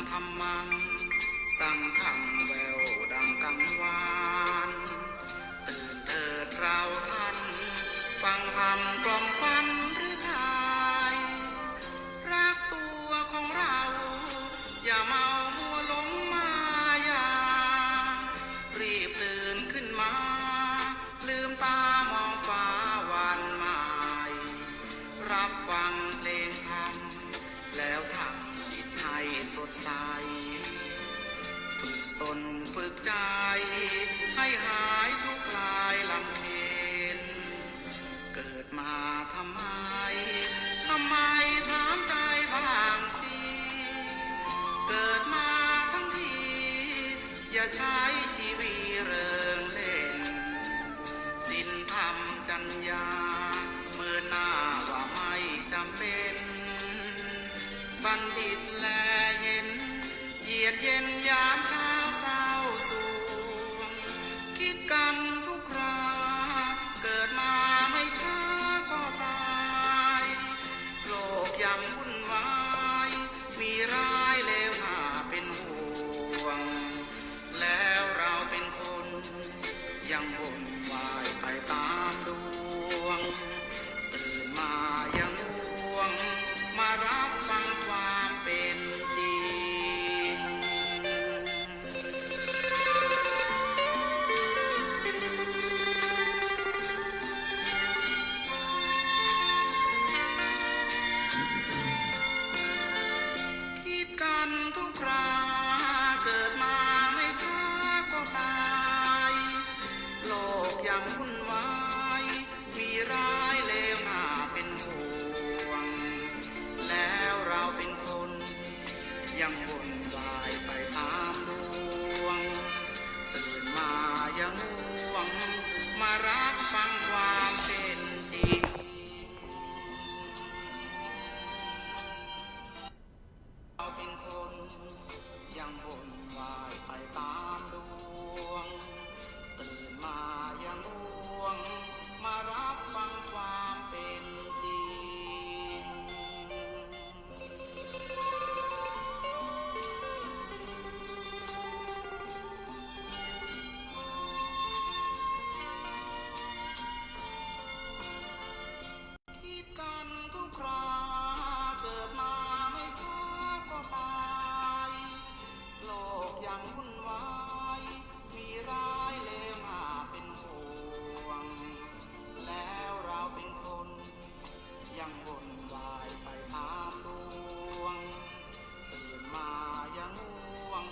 ธรรมังสังฆังแววดังกังวานตื่นเถิดเราท่านฟังธรรมกล่อมขวัญหรือไทยรักตัวของเราอย่าเมามัวหลงมายารีบตื่นขึ้นมาลืมตามองฟ้าวันใหม่รับฟังเพลงธรรมแล้วทำจิตให้สดใสฝึกตนฝึกใจให้หายทุกข์คลายลำเค็ญเกิดมาทำไมถามใจบ้างสิเกิดมาทั้งทีอย่าใช้ชีวิตเริงเล่นศีลธรรมจรรยาเมื่อหน้าว่าไม่จำเป็นบัณฑิตแลเห็นเยียดเย็นยามเช้าเศร้าสวงคิดกันทุกคราเกิดมาไม่ช้าก็ตายโลกยังวุ่นวายมีร้ายเลวน่าเป็นห่วงแล้วเราเป็นคนยังวนวายไปตามดวงตื่นมายังง่วงมารับฟังความเป็นจริงคิดกันทุกคราเกิดมาไม่ช้าก็ตายโลกยังวุ่นวายมีร้ายเลวน่าเป็นห่วงแล้วเราเป็นคนยังวนวายไปตามดวงตื่นมายังง่วงมารับฟังความเป็นจริงเราเป็นคนยังวนวายไปตามดวงตื่นมายังง่วงมารับฟังความเป็นจริงคิดกันทุกคราเกิดมาไม่ช้าก็ตายโลกยังวุ่นวายมีร้ายเลวน่าเป็นห่วงแล้วเราเป็นคนยังวนวายไปตามดวงตื่นมายังง่วง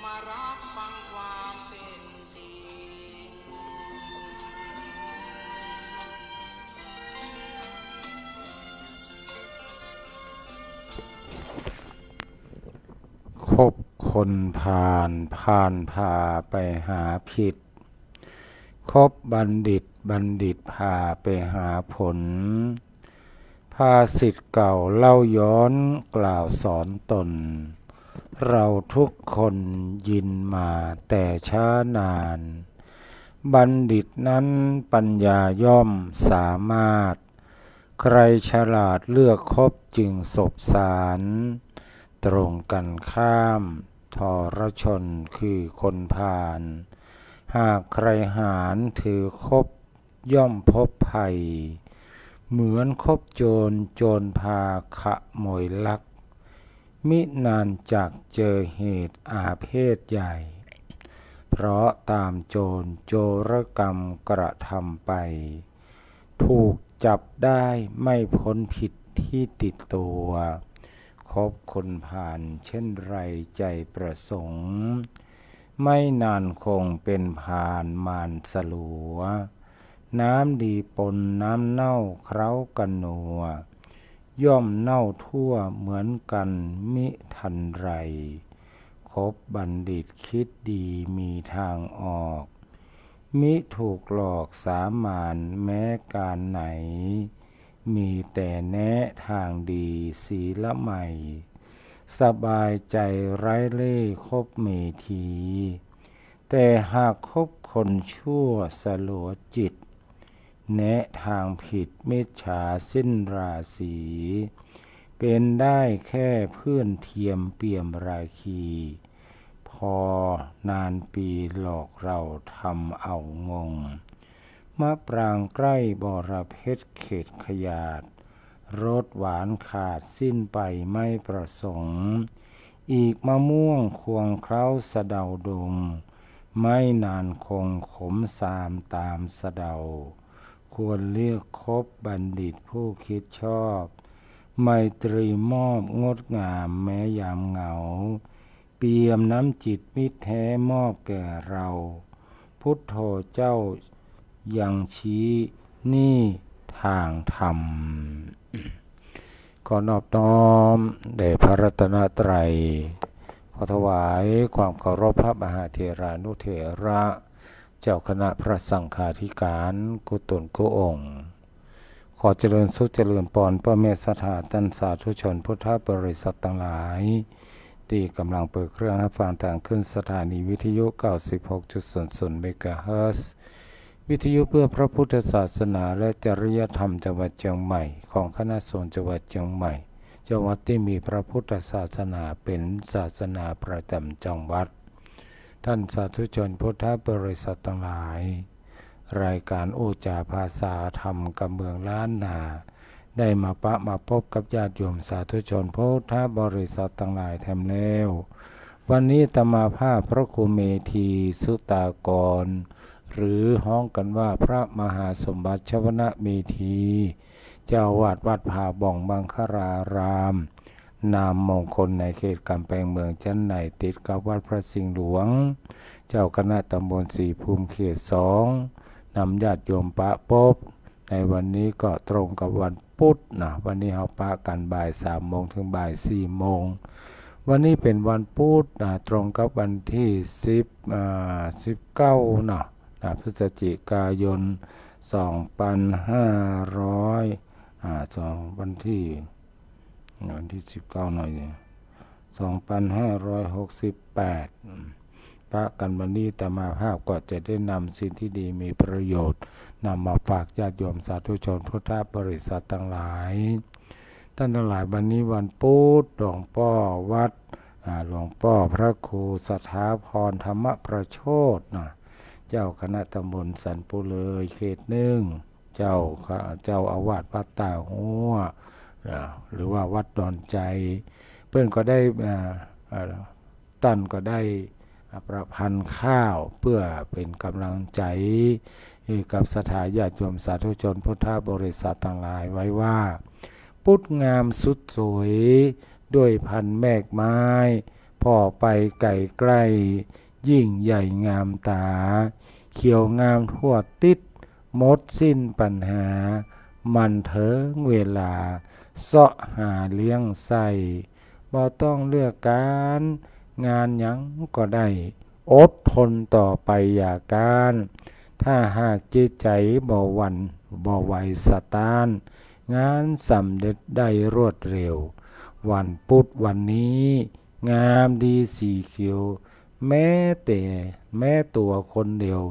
มารับฟังความเป็นจริงคบคนพาลพาไปหาผิดคบบัณฑิตพาไปหาผลภาษิตเก่าเล่าย้อนกล่าวสอนตนเราทุกคนยินมาแต่ช้านานบัณฑิตนั้นปัญญาย่อมสามารถใครฉลาดเลือกคบจึงสบสารตรงกันข้ามทรชนคือคนพาลหากใครหารถือคบย่อมพบภัยเหมือนคบโจรพาขโมยลักมินานจากเจอเหตุอาเพศใหญ่เพราะตามโจรกรรมกระทำไปถูกจับได้ไม่พ้นผิดที่ติดตัวคบคนผ่านเช่นไรใจประสงค์ไม่นานคงเป็นผ่านมารสลัวน้ำดีปนน้ำเน่าเคล้ากันนัวย่อมเน่าทั่วเหมือนกันมิทันไรคบบัณฑิตคิดดีมีทางออกมิถูกหลอกสามานแม้การไหนมีแต่แนะทางดีศีลใหม่สบายใจไร้เล่ห์คบเมธีแต่หากคบคนชั่วสลัวจิตแนะทางผิดมิจฉาสิ้นราศี ไป เป็นได้แค่เพื่อนเทียมเปี่ยมราคีพอนานปีหลอกเราทำเอางงมะปรางใกล้บรเพชรเขตขยาดรสหวานขาดสิ้นไปไม่ประสงค์อีกมะม่วงควงเคล้าสะเดาดงไม่นานคงขมสามตามสะเดาควรเลือกคบบัณฑิตผู้คิดชอบไมตรีมอบงดงามแม้ยามเหงาเปี่ยมน้ำจิตมิตรแท้มอบแก่เราพุทโธเจ้ายังชี้นี่ทางธรรมขอนอบน้อมแด่พระรัตนตรัยขอถวายความเคารพพระมหาเถรานุเถระเจ้าคณะพระสังฆาธิการกุตนกุองค์ขอเจริญสุขเจริญปอนพ่อแม่ศรัทธาท่านสาธุชนพุทธบริษัททั้งหลายที่กำลังเปิดเครื่องรับฟังทางขึ้นสถานีวิทยุ 96.00 เมกะเฮิรตซ์วิทยุเพื่อพระพุทธศาสนาและจริยธรรมจังหวัดเชียงใหม่ของคณะสงฆ์จังหวัดเชียงใหม่จังหวัดที่มีพระพุทธศาสนาเป็นศาสนาประจำจังหวัดท่านสาธุชนพุทธบริษัททั้งหลายรายการโอจาภาษาธรรมกับเมืองล้านนาได้มาพบกับญาติโยมสาธุชนพุทธบริษัททั้งหลายแถมแล้ววันนี้อาตมาภาพพระครูเมธีสุตากรหรือฮ้องกันว่าพระมหาสมบัติชวนะเมธีเจ้าวาดวัดผาบ่องบังคารารามนามมงคลในเขตกำแพงเมืองจันไนติดกับวัดพระสิงห์หลวงเจ้าคณะตำบลสีภูมิเขต2นำญาติโยมปะปบในวันนี้ก็ตรงกับวันพุธนะวันนี้เราปะกันบ่าย3 โมงถึงบ่าย4 โมงวันนี้เป็นวันพุธนะตรงกับวันที่19นะพฤศจิกายน2500วันที่19หน่อย2568ปะกันวันนี้แต่มาภาพก็จะได้นำสิ่งที่ดีมีประโยชน์นำมาฝากญาติโยมสาธุชนพุทธบริษัททั้งหลายท่านทั้งหลายวันนี้วันพุธหลวงพ่อวัดหลวงพ่อพระครูสถาพรธรรมประโชตินะเจ้าคณะตำบลสันปุเลยเขต1เจ้าอาวาสวัดตาหัวหรือว่าวัดดอนใจเพื่อนก็ได้ตั้นก็ได้ประพันธ์ข้าวเพื่อเป็นกำลังใจกับสถาญาติโยมสาธุชนพุทธบริษัททั้งหลายไว้ว่าพุทธงามสุดสวยด้วยพันแมกไม้พ่อไปไก่ใกล้ยิ่งใหญ่งามตาเขียวงามทั่วติดหมดสิ้นปัญหามันเถิงเวลาเสาะหาเลี้ยงไส้บ่ต้องเลือกการงานหยังก็ได้อดทนต่อไปอย่าการถ้าหากจิตใจบ่หวั่นบ่ไหวสะต้านงานสำเร็จได้รวดเร็ววันพุธวันนี้งามดีสีเขียวแม้ตัวคนเดียว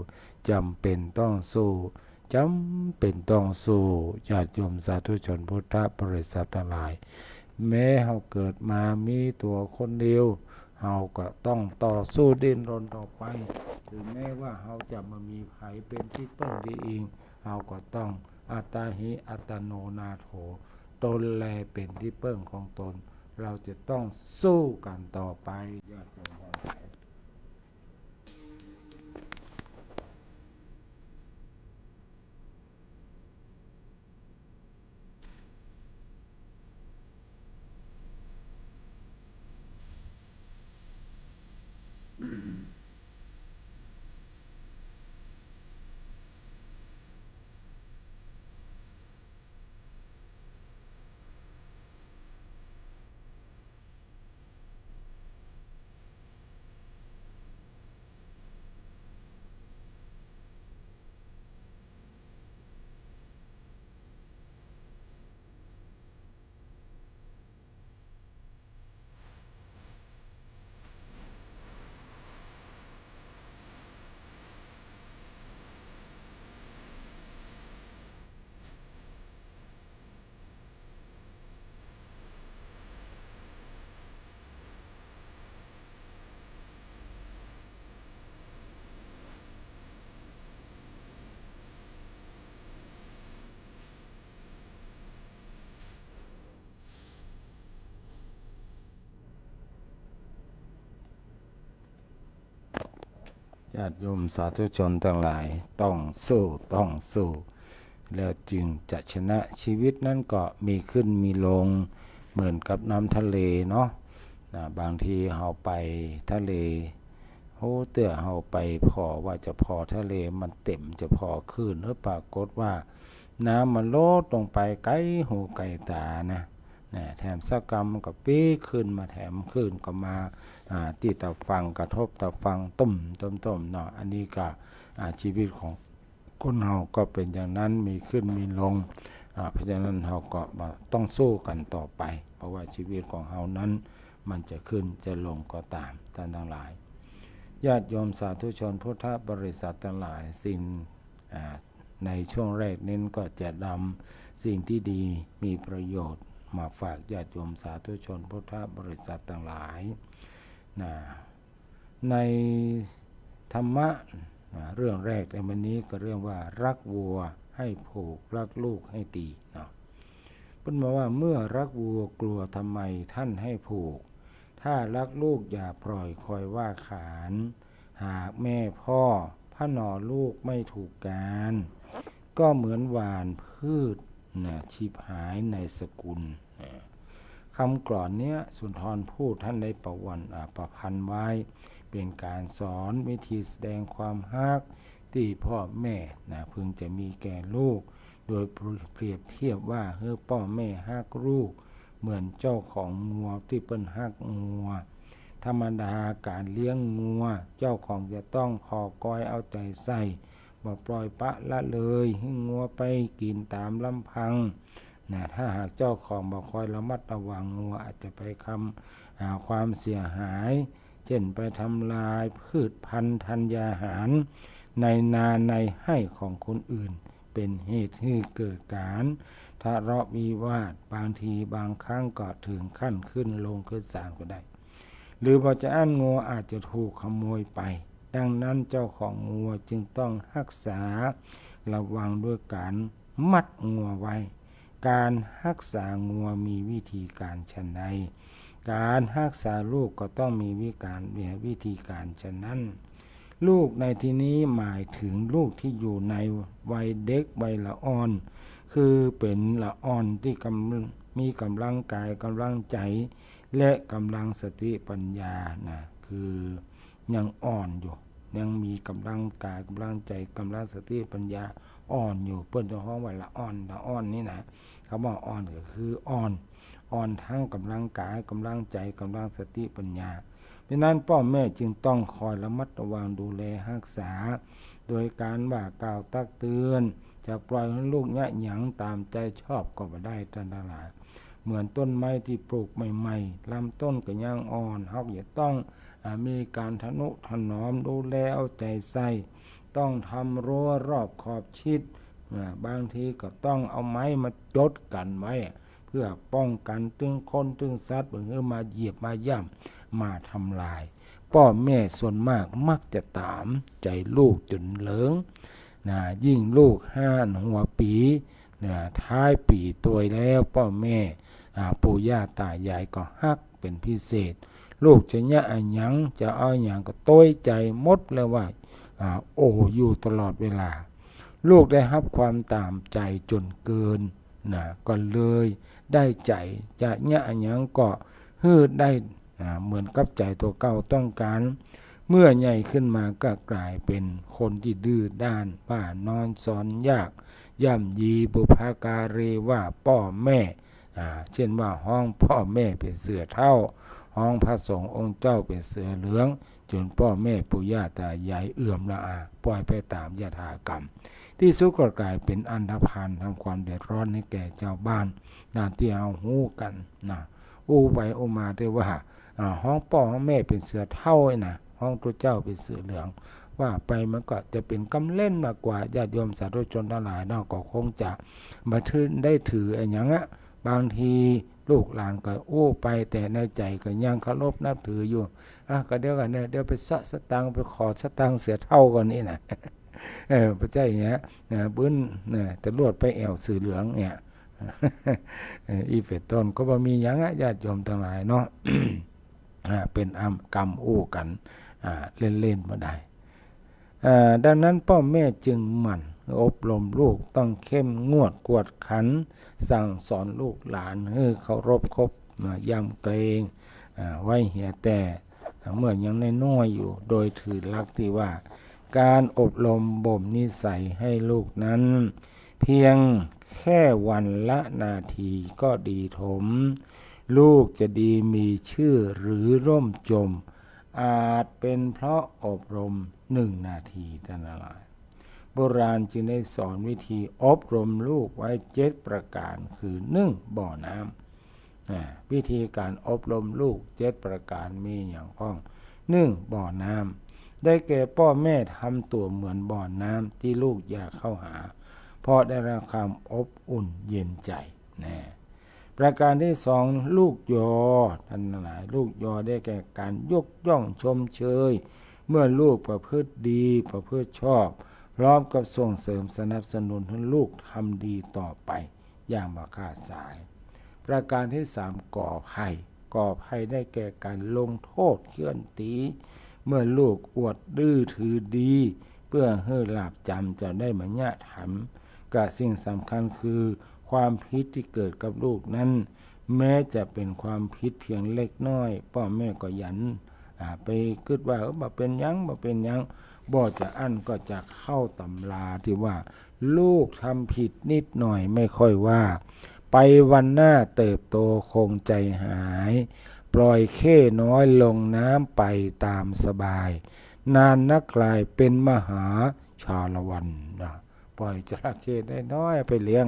จำเป็นต้องสู้ญาติโยมสาธุชนพุทธบริษัททั้งหลายแม้เราเกิดมามีตัวคนเดียวเราก็ต้องต่อสู้ดิ้นรนต่อไปถึงแม้ว่าเราจะมามีไผเป็นที่พึ่งที่อิงเราก็ต้องอัตตาหิอัตโนนาโถตนแลเป็นที่พึ่งของตนเราจะต้องสู้กันต่อไปญาติโยมทั้งหลาย ญาติโยมสาธุชนทั้งหลายต้องสู้แล้วจึงจะชนะชีวิตนั้นก็มีขึ้นมีลงเหมือนกับน้ำทะเลเนาะบางทีเราไปทะเลเตื้อเราไปพอว่าจะพอทะเลมันเต็มจะพอขึ้นปรากฏว่าน้ำมันลดลงไปไกลหูไกลตานะแถมสักกรรมมันก็ปีขึ้นมาแถมขึ้นก็มาที่ตะฟังกระทบตะฟังต้มเนาะอันนี้ก็ชีวิตของคนเราก็เป็นอย่างนั้นมีขึ้นมีลงเพราะฉะนั้นเราก็ต้องสู้กันต่อไปเพราะว่าชีวิตของเรานั้นมันจะขึ้นจะลงก็ตามท่านทั้งหลายญาติโยมสาธุชนพุทธบริษัททั้งหลายสิ่งในช่วงแรกนี้ก็จะนำสิ่งที่ดีมีประโยชน์มาฝากญาติโยมสาธุชนพุทธบริษัททั้งหลายในธรรมะเรื่องแรกในวันนี้ก็เรื่องว่ารักวัวให้ผูกรักลูกให้ตีเนาะพูดมาว่าเมื่อรักวัวกลัวทำไมท่านให้ผูกถ้ารักลูกอย่าปล่อยคอยว่าขานหากแม่พ่อพระนอลูกไม่ถูกการก็เหมือนหวานพืชชีพหายในสกุลคำกลอนเนี้ยสุนทรภู่ท่านได้ประพันธ์ไว้เป็นการสอนวิธีแสดงความฮักที่พ่อแม่พึงจะมีแก่ลูกโดยเปรียบเทียบว่าพ่อแม่ฮักลูกเหมือนเจ้าของงัวที่เปิ้นฮักงัวธรรมดาการเลี้ยงงัวเจ้าของจะต้องคอยคอยเอาใจใส่บ่ปล่อยปะละเลยให้งัวไปกินตามลำพังถ้าหากเจ้าของบ่คอยระมัดระวังงัวอาจจะไปความเสียหายเช่นไปทำลายพืชพันธุ์ธัญญาหารในนาในไร่ของคนอื่นเป็นเหตุให้เกิดการทะเลาะวิวาทบางทีบางครั้งก็ถึงขั้นขึ้นลงขึ้นศาลก็ได้หรือบ่จะอั้นงัวอาจจะถูกขโมยไปดังนั้นเจ้าของงัวจึงต้องรักษาระวังด้วยการมัดงัวไว้การรักษางัวมีวิธีการฉะนั้นการรักษาลูกก็ต้องมีวิธีการฉะนั้นลูกในที่นี้หมายถึงลูกที่อยู่ในวัยเด็กวัยละอ่อนคือเป็นละอ่อนที่มีกำลังกายกำลังใจและกำลังสติปัญญาคือยังอ่อนอยู่ยังมีกำลังกายกำลังใจกำลังสติปัญญาอ่อนอยู่เปิ้นจะฮ้องว่าละอ่อนนี่นะคำว่าอ่อนก็คืออ่อนทั้งกำลังกายกำลังใจกำลังสติปัญญาเพราะนั้นพ่อแม่จึงต้องคอยระมัดระวังดูแลรักษาโดยการว่ากล่าวตักเตือนจะปล่อยให้ลูกหยังตามใจชอบก็บ่ได้ท่านทั้งหลายเหมือนต้นไม้ที่ปลูกใหม่ๆลำต้นก็ยังอ่อนเฮาจะต้องมีการทนุถนอมดูแลเอาใจใส่ต้องทำรั้วรอบขอบชิดบางทีก็ต้องเอาไม้มาจดกันไว้เพื่อป้องกันตึงคนตึงสัตว์เพื่อมาเหยียบมาย่ำมาทำลายพ่อแม่ส่วนมากมักจะตามใจลูกจนเหลิงยิ่งลูก5 หัวปีท้ายปีตัวแล้วพ่อแม่ปู่ย่าตายายก็ฮักเป็นพิเศษลูกจะหยังจะเอาหยังก็ต้อยใจหมดเลยว่าโอ้อยู่ตลอดเวลาลูกได้รับความตามใจจนเกินก็เลยได้ใจจะหยังก็ได้เหมือนกับใจตัวเก่าต้องการเมื่อใหญ่ขึ้นมาก็กลายเป็นคนที่ดื้อด้านว่านอนสอนยากย่ำยีบุพการีว่าพ่อแม่เช่นว่าห้องพ่อแม่เป็นเสือเท่าห้องพระสงฆ์องค์เจ้าเป็นเสือเหลืองจนพ่อแม่ปู่ย่าตายายเอื่อมละอาปล่อยไปตามยถากรรมที่สุดก็กลายเป็นอันธพาลทำความเดือดร้อนให้แก่เจ้าบ้านที่เอาหู้กันไปมาได้ว่าห้องพ่อห้องแม่เป็นเสือเท่าห้องตัวเจ้าเป็นเสือเหลืองว่าไปมันก็จะเป็นกำเล่นมากกว่าญาติโยมสาธุชนทั้งหลายก็คงจะมาได้ถืออย่างนั้นบางทีลูกหลานก็ไปแต่ในใจก็ยังเคารพนับถืออยู่ก็เดี๋ยวกันเดี๋ยวไปสตังค์ไปขอสตังค์เสือเท่ากันนี่นะพระเจ้าอย่างเงี้ยบึ้นตำรวจไปแอวสื่อเหลืองเนี่ยอีเฟตต้นก็บ่มีหยังญาติโยมทั้งหลายเนาะเป็นกรรมกันเล่นๆบ่ได้ ดังนั้นพ่อแม่จึงหมั่นอบรมลูกต้องเข้มงวดกวดขันสั่งสอนลูกหลานให้เคารพคบยำเกรงไว้เหียแต่เมื่อยังน้อยๆอยู่โดยถือหลักที่ว่าการอบรมบ่มนิสัยให้ลูกนั้นเพียงแค่วันละนาทีก็ดีถมลูกจะดีมีชื่อหรือร่มจมอาจเป็นเพราะอบรม1 นาทีเท่านั้นแหละโบราณจึงได้สอนวิธีอบรมลูกไว้7 ประการคือ1บ่อน้ำวิธีการอบรมลูก7 ประการมีอย่างพ้อง1บ่อน้ำได้แก่พ่อแม่ทำตัวเหมือนบ่อน้ำที่ลูกอยากเข้าหาเพราะได้รับความอบอุ่นเย็นใจประการที่2ลูกยอท่านหลายลูกยอได้แก่การยกย่องชมเชยเมื่อลูกประพฤติดีประพฤติชอบพร้อมกับส่งเสริมสนับสนุนให้ลูกทำดีต่อไปอย่างบ่ขาดสายประการที่3ก่อภัยได้แก่การลงโทษเฆื่อนตีเมื่อลูกอวดดื้อถือดีเพื่อให้หลาบจำจะได้มาญะถามกับสิ่งสำคัญคือความผิดที่เกิดกับลูกนั้นแม้จะเป็นความผิดเพียงเล็กน้อยพ่อแม่ก็ยันไปคิดว่าบ่เป็นหยังบ่จะอั้นก็จะเข้าตำราที่ว่าลูกทำผิดนิดหน่อยไม่ค่อยว่าไปวันหน้าเติบโตคงใจหายปล่อยเข้น้อยลงน้ำไปตามสบายนานนักกลายเป็นมหาชาละวันปล่อยจระเข้ได้น้อยไปเลี้ยง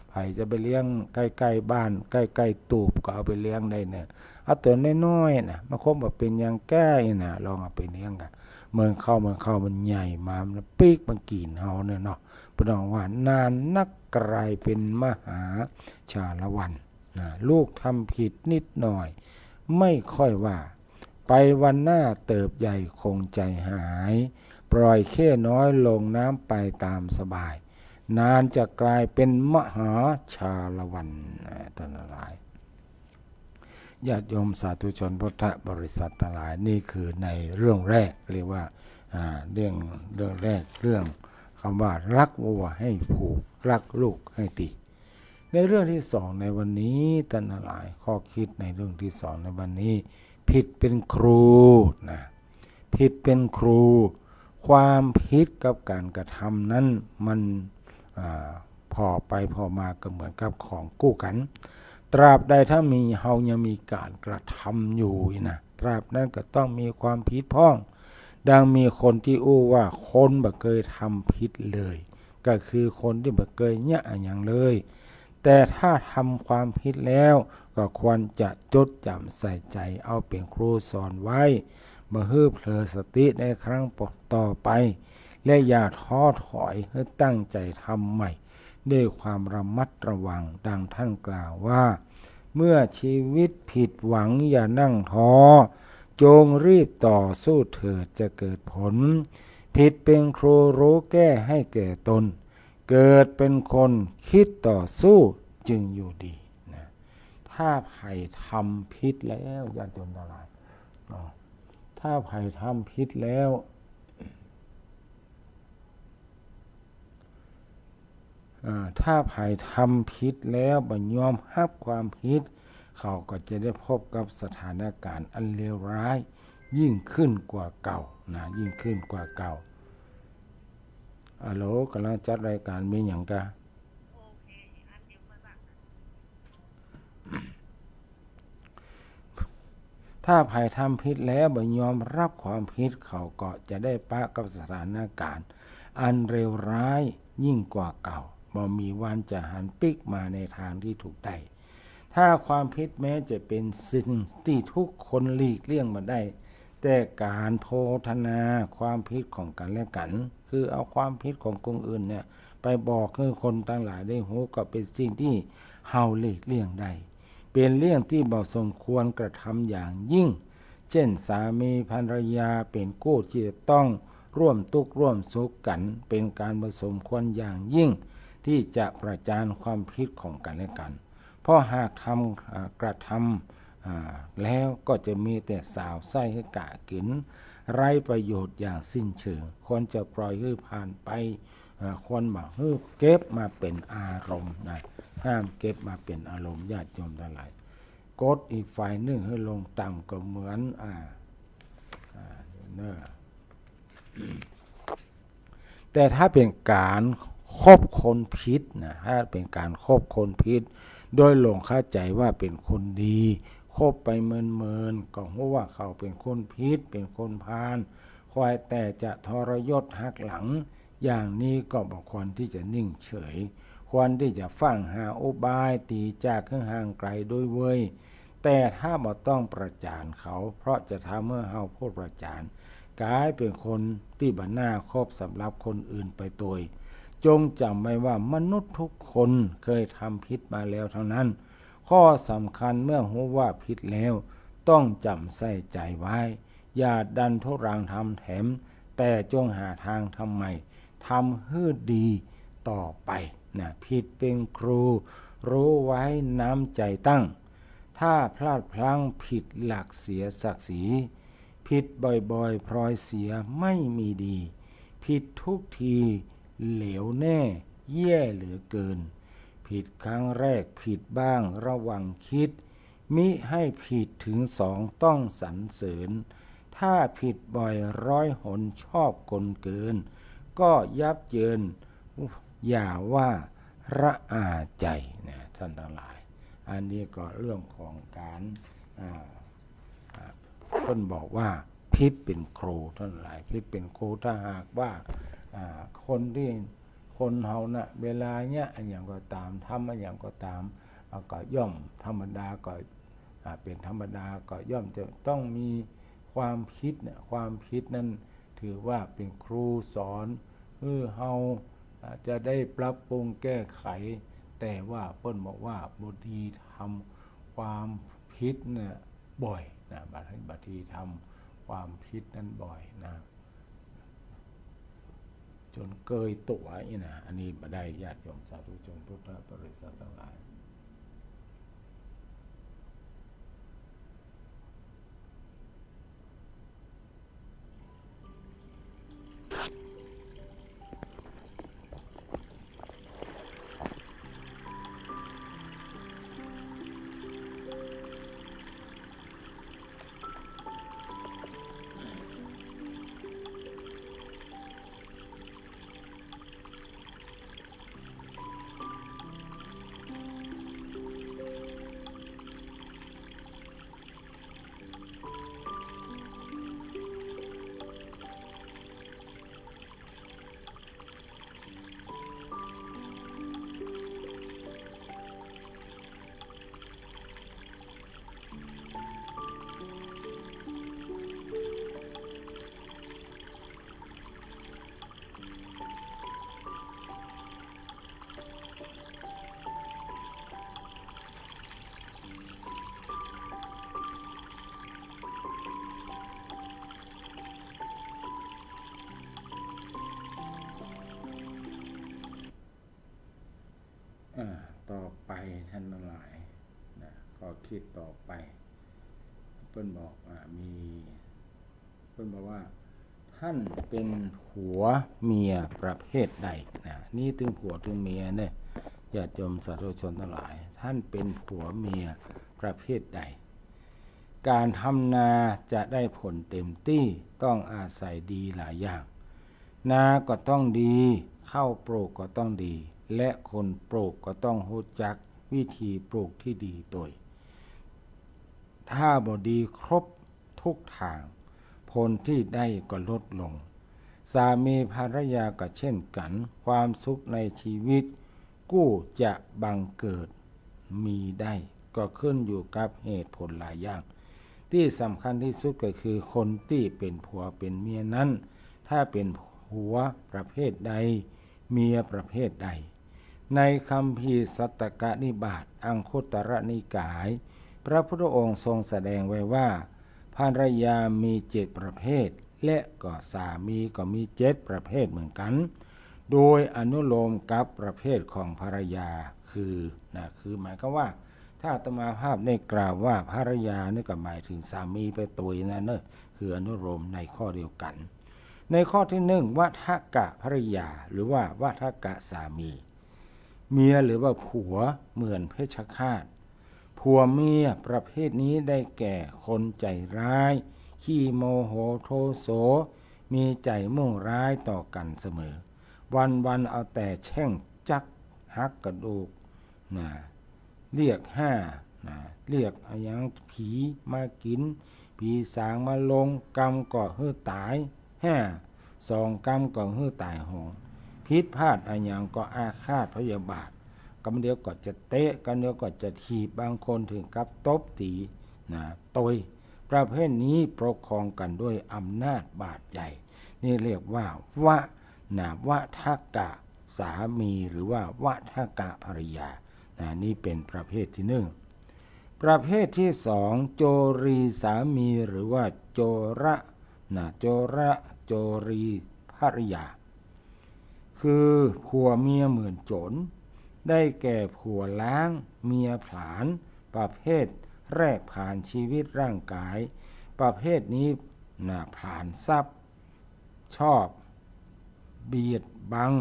ไผจะไปเลี้ยงใกล้ๆบ้านใกล้ๆตูบก็เอาไปเลี้ยงได้เนี่ยเอาตัวน้อยๆมาคบแบบเป็นยังแก้ลองเอาไปเลี้ยงกันมันเข้ามันใหญ่มามันปีกมันกินเฮาเนี่ยเนาะพระองค์ว่านานนักกลายเป็นมหาชาละวันลูกทำผิดนิดหน่อยไม่ค่อยว่าไปวันหน้าเติบใหญ่คงใจหายปล่อยเข้น้อยลงน้ำไปตามสบายนานจะกลายเป็นมหาชาละวันท่านหลายญาติโยมสาธุชนพุทธบริษัททั้งหลายนี่คือในเรื่องแรกเรียกว่าเรื่องแรกเรื่องคำว่ารักวัวให้ผูกรักลูกให้ตีในเรื่องที่2ในวันนี้ท่านหลายข้อคิดในเรื่องที่2ในวันนี้ผิดเป็นครูผิดเป็นครูความผิดกับการกระทำนั้นมันพอมาก็เหมือนกับของกู้กันตราบใดถ้ามีเฮายังมีการกระทำอยู่ตราบนั้นก็ต้องมีความผิดพ้องดังมีคนที่อู้ว่าคนบ่เคยทำผิดเลยก็คือคนที่บ่เคยเนี่ยอย่างเลยแต่ถ้าทำความผิดแล้วก็ควรจะจดจำใส่ใจเอาเป็นครูสอนไว้บ่ให้เผลอสติในครั้งต่อไปและอย่าท้อถอยให้ตั้งใจทำใหม่ด้วยความระมัดระวังดังท่านกล่าวว่าเมื่อชีวิตผิดหวังอย่านั่งท้อจงรีบต่อสู้เถิดจะเกิดผลผิดเป็นครูรู้แก้ให้แก่ตนเกิดเป็นคนคิดต่อสู้จึงอยู่ดีถ้าใครทำผิดแล้วญาติโยมทั้งหลายถ้าใครทำผิดแล้วถ้าใครทำผิดแล้วบ่ยอมรับความผิดเขาก็จะได้พบกับสถานการณ์อันเลวร้ายยิ่งขึ้นกว่าเก่ายิ่งขึ้นกว่าเก่าฮัลโหลกำลังจัดรายการมีอย่างกะถ้าใครทำผิดแล้วบ่ยอมรับความผิดเขาก็จะได้ปะกับสถานการณ์อันเลวร้ายยิ่งกว่าเก่าบ่มีวันจะหันปิกมาในทางที่ถูกได้ถ้าความผิดแม้จะเป็นสิ่งที่ทุกคนหลีกเลี่ยงมาได้แต่การโพธนาความผิดของกันและกันคือเอาความผิดของคนอื่นเนี่ยไปบอกให้คนทั้งหลายได้รู้ก็เป็นสิ่งที่เฮาหลีกเลี่ยงได้เป็นเรื่องที่บ่สมควรกระทำอย่างยิ่งเช่นสามีภรรยาเป็นคู่ที่จะต้องร่วมทุกข์ร่วมสุขกันเป็นการบ่สมควรอย่างยิ่งที่จะประจานความผิดของกันและกันเพราะหากกระท แล้วก็จะมีแต่สาวไส้ให้กะกินไร้ประโยชน์อย่างสิ้นเชิงควรจะปล่อยให้ผ่านไปควรมาให้เก็บมาเป็นอารมณ์นะห้ามเก็บมาเป็นอารมณ์ญาติโยมทั้งหลายกดอีกฝ่ายหนึ่งให้ลงต่ำก็เหมือนเนอะแต่ถ้าเป็นการคบคนพิษนะถ้าเป็นการคบคนพิษโดยหลงเข้าใจว่าเป็นคนดีคบไปเมินก็รู้ว่าเขาเป็นคนพิษเป็นคนพาลคอยแต่จะทรยศหักหลังอย่างนี้ก็บอกควรที่จะนิ่งเฉยควรที่จะฟังหาอุบายตีจากเครื่องห่างไกลโดยเว้ยแต่ถ้าบ่ต้องประจานเขาเพราะจะทำเมื่อเฮาพูดประจานกลายเป็นคนที่บันหน้าคบสำหรับคนอื่นไปโดยจงจำไว้ว่ามนุษย์ทุกคนเคยทำผิดมาแล้วเท่านั้นข้อสำคัญเมื่อรู้ว่าผิดแล้วต้องจำใส่ใจไว้อย่าดันทุรังทำแถมแต่จงหาทางทำใหม่ทำให้ดีต่อไปนะผิดเป็นครูรู้ไว้น้ำใจตั้งถ้าพลาดพลั้งผิดหลักเสียศักดิ์ศรีผิดบ่อยๆพลอยเสียไม่มีดีผิดทุกทีเหลวแน่แย่เหลือเกินผิดครั้งแรกผิดบ้างระวังคิดมิให้ผิดถึงสองต้องสรรเสริญถ้าผิดบ่อยร้อยหนชอบกลเกินก็ยับเยินอย่าว่าระอาใจนะท่านทั้งหลายอันนี้ก็เรื่องของการเพิ่นบอกว่าพิษเป็นครูท่านหลายพิษเป็นครูถ้าหากว่าคนที่คนเฮานะเวลาเนี้ยอันอย่างก็ตามทำอันอย่างก็ตามก็ย่อมธรรมดาก็เป็นธรรมดาก็ย่อมจะต้องมีความคิดเนี่ยความคิดนั้นถือว่าเป็นครูสอนเฮาจะได้ปรับปรุงแก้ไขแต่ว่าเพิ่นบอกว่าบางทีทำความผิดเนี่ยบ่อยนะบางทีทำความผิดนั้นบ่อยนะจนเกยตัวนี่นะอันนี้มาได้ญาติโยมสาธุชนพุทธบริษัททั้งหลายต่อไปท่านทั้งหลายนะก็คิดต่อไปเพิ่นบอกมีเพิ่นบอกว่าท่านเป็นผัวเมียประเภทใดนะนี่ถึงผัวถึงเมียเนี่ยญาติโยมสาธุชนทั้งหลายท่านเป็นผัวเมียประเภทใดการทำนาจะได้ผลเต็มที่ต้องอาศัยดีหลายอย่างนาก็ต้องดีข้าวปลูกก็ต้องดีและคนปลูกก็ต้องรู้จักวิธีปลูกที่ดีโดยถ้าบ่ดีครบทุกทางผลที่ได้ก็ลดลงสามีภรรยาก็เช่นกันความสุขในชีวิตกู้จะบังเกิดมีได้ก็ขึ้นอยู่กับเหตุผลหลายอย่างที่สำคัญที่สุดก็คือคนที่เป็นผัวเป็นเมียนั้นถ้าเป็นผัวประเภทใดเมียประเภทใดในคัมภีร์สัตตกนิบาตอังคุตรนิกายพระพุทธองค์ทรงแสดงไว้ว่าภรรยามี7ประเภทและก็สามีก็มี7ประเภทเหมือนกันโดยอนุโลมกับประเภทของภรรยาคือหมายความว่า ถ้าอาตมาภาพได้กล่าวว่าภรรยานี่ก็หมายถึงสามีไปตุยนั่นเนอะคืออนุโลมในข้อเดียวกันในข้อที่หนึ่งวัฏกะภรรยาหรือว่าวัฏกะสามีเมียหรือว่าผัวเหมือนเพชฌฆาตผัวเมียประเภทนี้ได้แก่คนใจร้ายขี้โมโหโทโสมีใจมุ่งร้ายต่อกันเสมอวันเอาแต่แช่งจักหักกระดูกนะเรียกห้านะเรียกอย่างผีมากินผีสางมาลงกรรมก่อให้ตายห้าสองกรรมก่อให้ตายหงพิษพลาดอย่างก็อาฆาตพยาบาทกำเดียวก็จะเตะกำเดียวก็จะถีบบางคนถึงกับตบตีนะตยประเภทนี้ปกครองกันด้วยอำนาจบาดใหญ่นี่เรียกว่าวะวะทกะสามีหรือว่าวะทกะภรรยานี่เป็นประเภทที่หนึ่งประเภทที่สองโจรีสามีหรือว่าโจระโจรีภรรยาคือผัวเมียเหมือนโจรได้แก่ผัวล้างเมียผลาญประเภทแรกผ่านชีวิตร่างกายประเภทนี้ผ่านทรัพย์ชอบเบียดบัง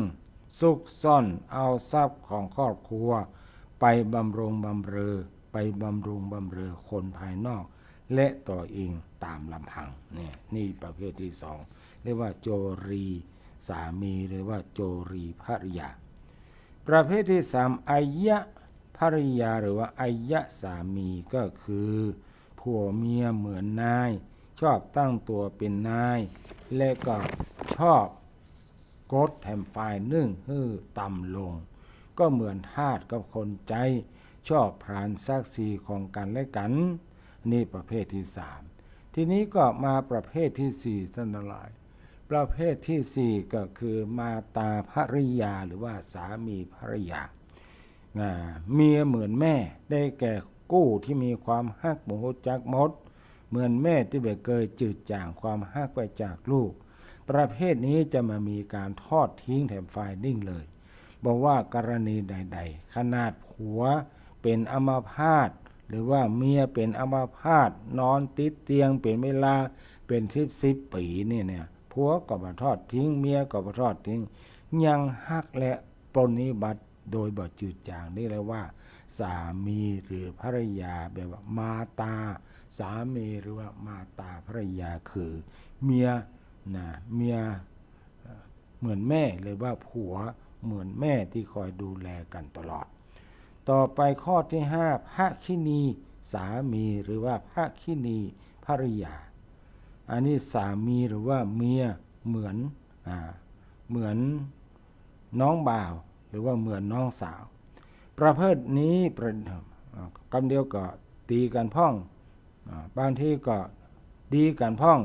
ซุกซ่อนเอาทรัพย์ของครอบครัวไปบำรุงบำเรอคนภายนอกและต่อเองตามลำพังนี่ประเภทที่สองเรียกว่าโจรีสามีหรือว่าโจรีภริยาประเภทที่สามอัยยะภริยาหรือว่าอัยยะสามีก็คือผัวเมียเหมือนนายชอบตั้งตัวเป็นนายและก็ชอบกดแถมฝ่ายหนึ่งให้ต่ำลงก็เหมือนทาสกับคนใจชอบพรานศักดิ์ศรีของกันและกันนี่ประเภทที่สามทีนี้ก็มาประเภทที่สี่สันหลายประเภทที่สี่ก็คือมาตาภริยาหรือว่าสามีภริยาเมียเหมือนแม่ได้แก่กู้ที่มีความฮักโมโหจักมดเหมือนแม่ที่ไม่เคยจืดจางความฮักไปจากลูกประเภทนี้จะมามีการทอดทิ้งแถมฝ่ายนิ่งเลยบอกว่ากรณีใดๆขนาดผัวเป็นอัมพาตหรือว่าเมียเป็นอัมพาตนอนติดเตียงเป็นเวลาเป็น10 ปีเนี่ยผัวก็บ่ทอดทิ้งเมียก็บ่ทอดทิ้งยังฮักและปรนนิบัติโดยบ่จืดจางนี่เรียกว่าสามีหรือภริยาแบบว่ามาตาสามีหรือว่ามาตาภริยาคือเมียเหมือนแม่หรือว่าผัวเหมือนแม่ที่คอยดูแลกันตลอดต่อไปข้อที่ห้าภคินีสามีหรือว่าภคินีภริยาอันนี้สามีหรือว่าเมียเหมือนน้องบ่าวหรือว่าเหมือนน้องสาวประเภทนี้กำเดียวก็ตีกันพ่องบางทีก็ดีกันพ่อง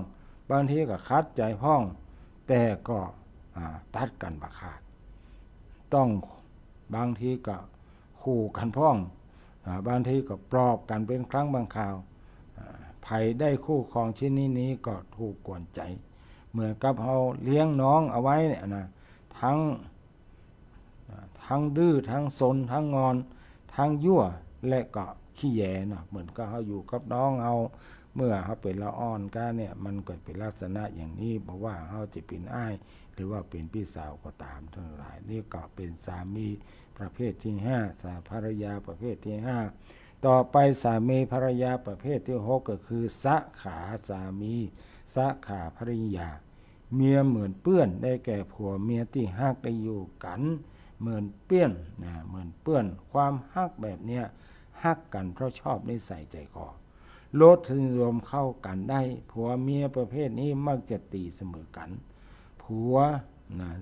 บางทีก็คัดใจพ่องแต่ก็ตัดกันบักขาดต้องบางทีก็ขู่กันพ่องบางทีก็ปลอบกันเป็นครั้งบางคราวไผได้คู่ครองชิ้นนี้ก็ถูกกวนใจเหมือนกับเราเลี้ยงน้องเอาไว้เนี่ยนะทั้งดื้อทั้งซนทั้งงอนทั้งยั่วและก็ขี้แยนะเหมือนกับเขาอยู่กับน้องเอาเมื่อเขาเป็นละอ่อนกันเนี่ยมันก็เป็นลักษณะอย่างนี้บอกว่าเขาจะเป็นอ้ายหรือว่าเป็นพี่สาวก็ตามทั้งหลายนี่ก็เป็นสามีประเภทที่ห้าสาภรรยาประเภทที่ห้าต่อไปสามีภรรยาประเภทที่หกก็คือสะขาสามีสะขาภริยาเมียเหมือนเปื้อนได้แก่ผัวเมียที่ฮักได้อยู่กันเหมือนเปี้ยนเหมือนเปื้อนความฮักแบบเนี้ยฮักกันเพราะชอบนิสัยใจคอลดรวมเข้ากันได้ผัวเมียประเภทนี้มักจะตีเสมอกันผัว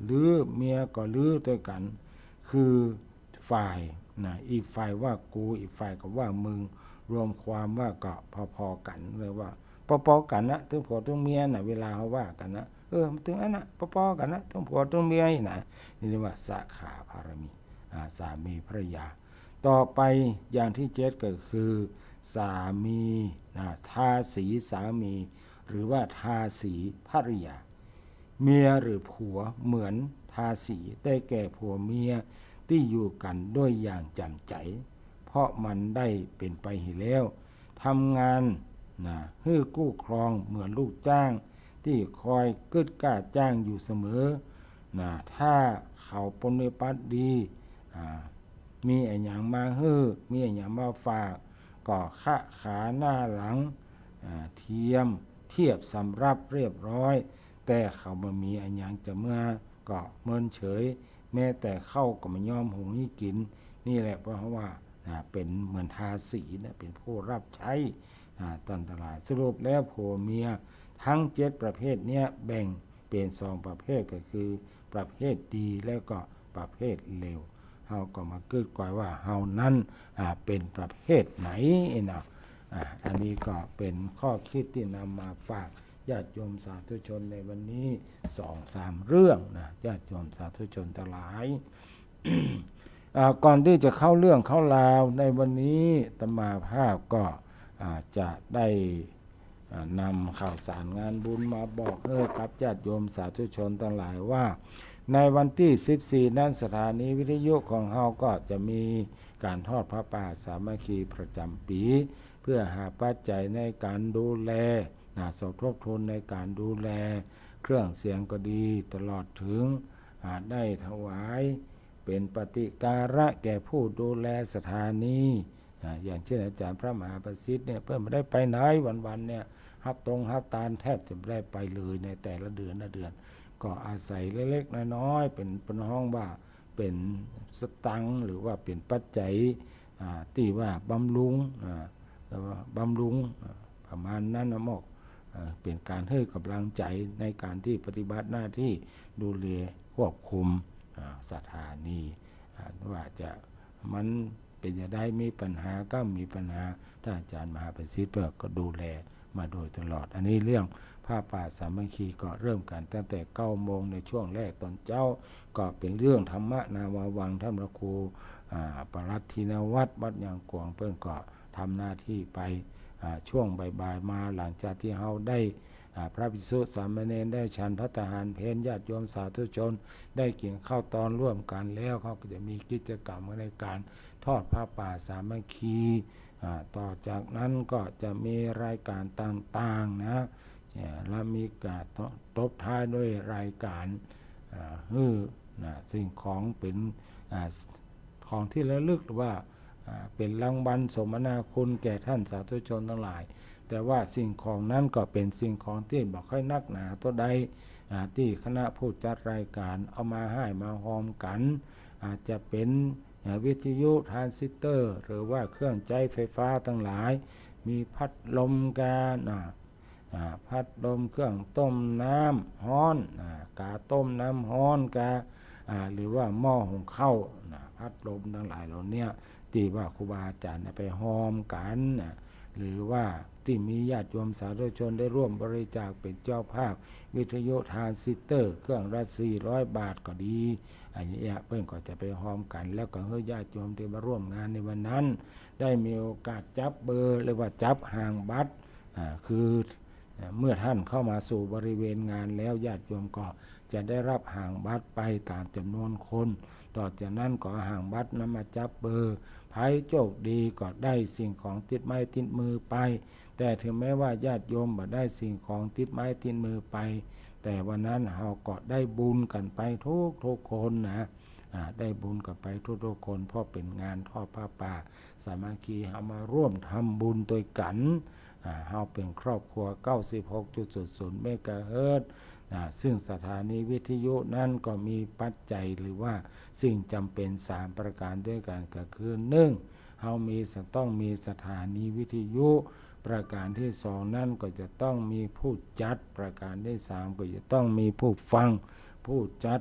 หรือเมียก็ลือด้วยกันคือฝ่ายอีกฝ่ายว่ากูอีกฝ่ายก็ว่ามึงรวมความว่าก็พอๆกันเลยว่าพอๆกันนะถึงผัวถึงเมียเวลาเขาว่ากันนะถึงนั้นนะพอๆกันนะถึงผัวถึงเมียนี่เรียกว่าสะขาภารมีสามีภรรยาต่อไปอย่างที่เจ็ดก็คือสามีทาสีสามีหรือว่าทาสีภริยาเมียหรือผัวเหมือนทาสีได้แก่ผัวเมียที่อยู่กันด้วยอย่างจำใจพ เพราะมันได้เป็นไปเห็นแล้วทำงานฮื้อกู้ครองเหมือนลูกจ้างที่คอยกึดก้าจ้างอยู่เสมอถ้าเขาปฏิบัติดีมีไอ้หยังมาฮื้อมีไอ้หยังมาฝากก็ขะขาหน้าหลังเทียบสำรับเรียบร้อยแต่เขาบ่มีไอ้หยังจะเมื่อก็เมินเฉยแม้แต่เข้าก็ไม่ยอมหุงให้กินนี่แหละเพราะว่าเป็นเหมือนทาสีเป็นผู้รับใช้ตันตรายสรุปแล้วผัวเมียทั้ง7ประเภทเนี้ยแบ่งเป็น2ประเภทก็คือประเภทดีแล้วก็ประเภทเลวเฮาก็มาคิดก่อนว่าเฮานั้นเป็นประเภทไหนนะอันนี้ก็เป็นข้อคิดที่นำมาฝากญาติโยมสาธุชนในวันนี้ 2-3 เรื่องนะญาติโยมสาธุชนทั้งหลาย ก่อนที่จะเข้าเรื่องเข้าราวในวันนี้อาตมาภาพก็จะได้นำข่าวสารงานบุญมาบอกกับญาติโยมสาธุชนทั้งหลายว่าในวันที่14นั้นสถานีวิทยุของเฮาก็จะมีการทอดพระป่าสามัคคีประจำปีเพื่อหาปัจจัยในการดูแลสมทบทุนในการดูแลเครื่องเสียงก็ดีตลอดถึงได้ถวายเป็นปฏิการะแก่ผู้ดูแลสถานีอย่างเช่นอาจารย์พระมหาประสิทธิ์เนี่ยเพิ่มไม่ได้ไปไหนวันๆเนี่ยฮับตาลแทบจะไม่ได้ไปเลยในแต่ละเดือนก็อาศัยเล็กๆน้อยๆเป็นห้องว่าเป็นสตังค์หรือว่าเป็นปัจจัยที่ว่าบำรุงประมาณนั้นนะหมอกเป็นการให้กำลังใจในการที่ปฏิบัติหน้าที่ดูแลควบคุมสถานีว่าจะมันเป็นจะได้มีปัญหาก็มีปัญหาท่านอาจารย์มหาประสิทธิ์ก็ดูแลมาโดยตลอดอันนี้เรื่องผ้าป่าสามัคคีก็เริ่มกันตั้งแต่9 โมงในช่วงแรกตอนเจ้าก็เป็นเรื่องธรรมะนาวาวังท่านพระครูปรัตทินวัตรวัดยางกวางเพิ่นก็ทำหน้าที่ไปช่วงบ่ายๆมาหลังจากที่เฮาได้พระภิกษุสามเณรได้ฉันภัตตาหารเพลญาติโยมสาธุชนได้กินข้าวตอนร่วมกันแล้วเขาก็จะมีกิจกรรมในการทอดผ้าป่าสามัคคีต่อจากนั้นก็จะมีรายการต่างๆนะและมีการตบท้ายด้วยรายการสิ่งของเป็นของที่ระลึกหรือว่าเป็นรางวัลสมนาคุณแก่ท่านสาธุชนทั้งหลายแต่ว่าสิ่งของนั้นก็เป็นสิ่งของที่บอกค่อยนักหนาตัวใดที่คณะผู้จัดรายการเอามาให้มาหอมกันอาจจะเป็นวิทยุทรานซิสเตอร์หรือว่าเครื่องใช้ไฟฟ้าทั้งหลายมีพัดลมพัดลมเครื่องต้มน้ำร้อนกาต้มน้ำร้อนหรือว่าหม้อหุงข้าวพัดลมทั้งหลายเหล่านี้ที่ว่าครูบาอาจารย์ไปหอมกันหรือว่าที่มีญาติโยมสาธุชนได้ร่วมบริจาคเป็นเจ้าภาพวิทยุทรานซิสเตอร์เครื่องละ400 บาทก็ดีอันนี้เพื่อนก็จะไปหอมกันแล้วก็ให้ญาติโยมที่มาร่วมงานในวันนั้นได้มีโอกาสจับเบอร์หรือว่าจับห่างบัตรคือเมื่อท่านเข้ามาสู่บริเวณงานแล้วญาติโยมก็จะได้รับห่างบัตรไปตามจำนวนคนต่อจากนั้นก็ห่างบัตรนำมาจับเบอร์ไผโชคดีก็ได้สิ่งของติดไม้ติดมือไปแต่ถึงแม้ว่าญาติโยมบ่ได้สิ่งของติดไม้ติดมือไปแต่วันนั้นเราก็ได้บุญกันไปทุกคนนะได้บุญกันไปทุกคนเพราะเป็นงานทอดผ้าป่าสามัคคีเอามาร่วมทำบุญโดยกันเฮาเป็นครอบครัว 96.00 เมกะเฮิรตซ์ซึ่งสถานีวิทยุนั้นก็มีปัจจัยหรือว่าสิ่งจำเป็น3ประการด้วยกันก็คือ1เฮาต้องมีสถานีวิทยุประการที่2นั่นก็จะต้องมีผู้จัดประการที่3ก็จะต้องมีผู้ฟังผู้จัด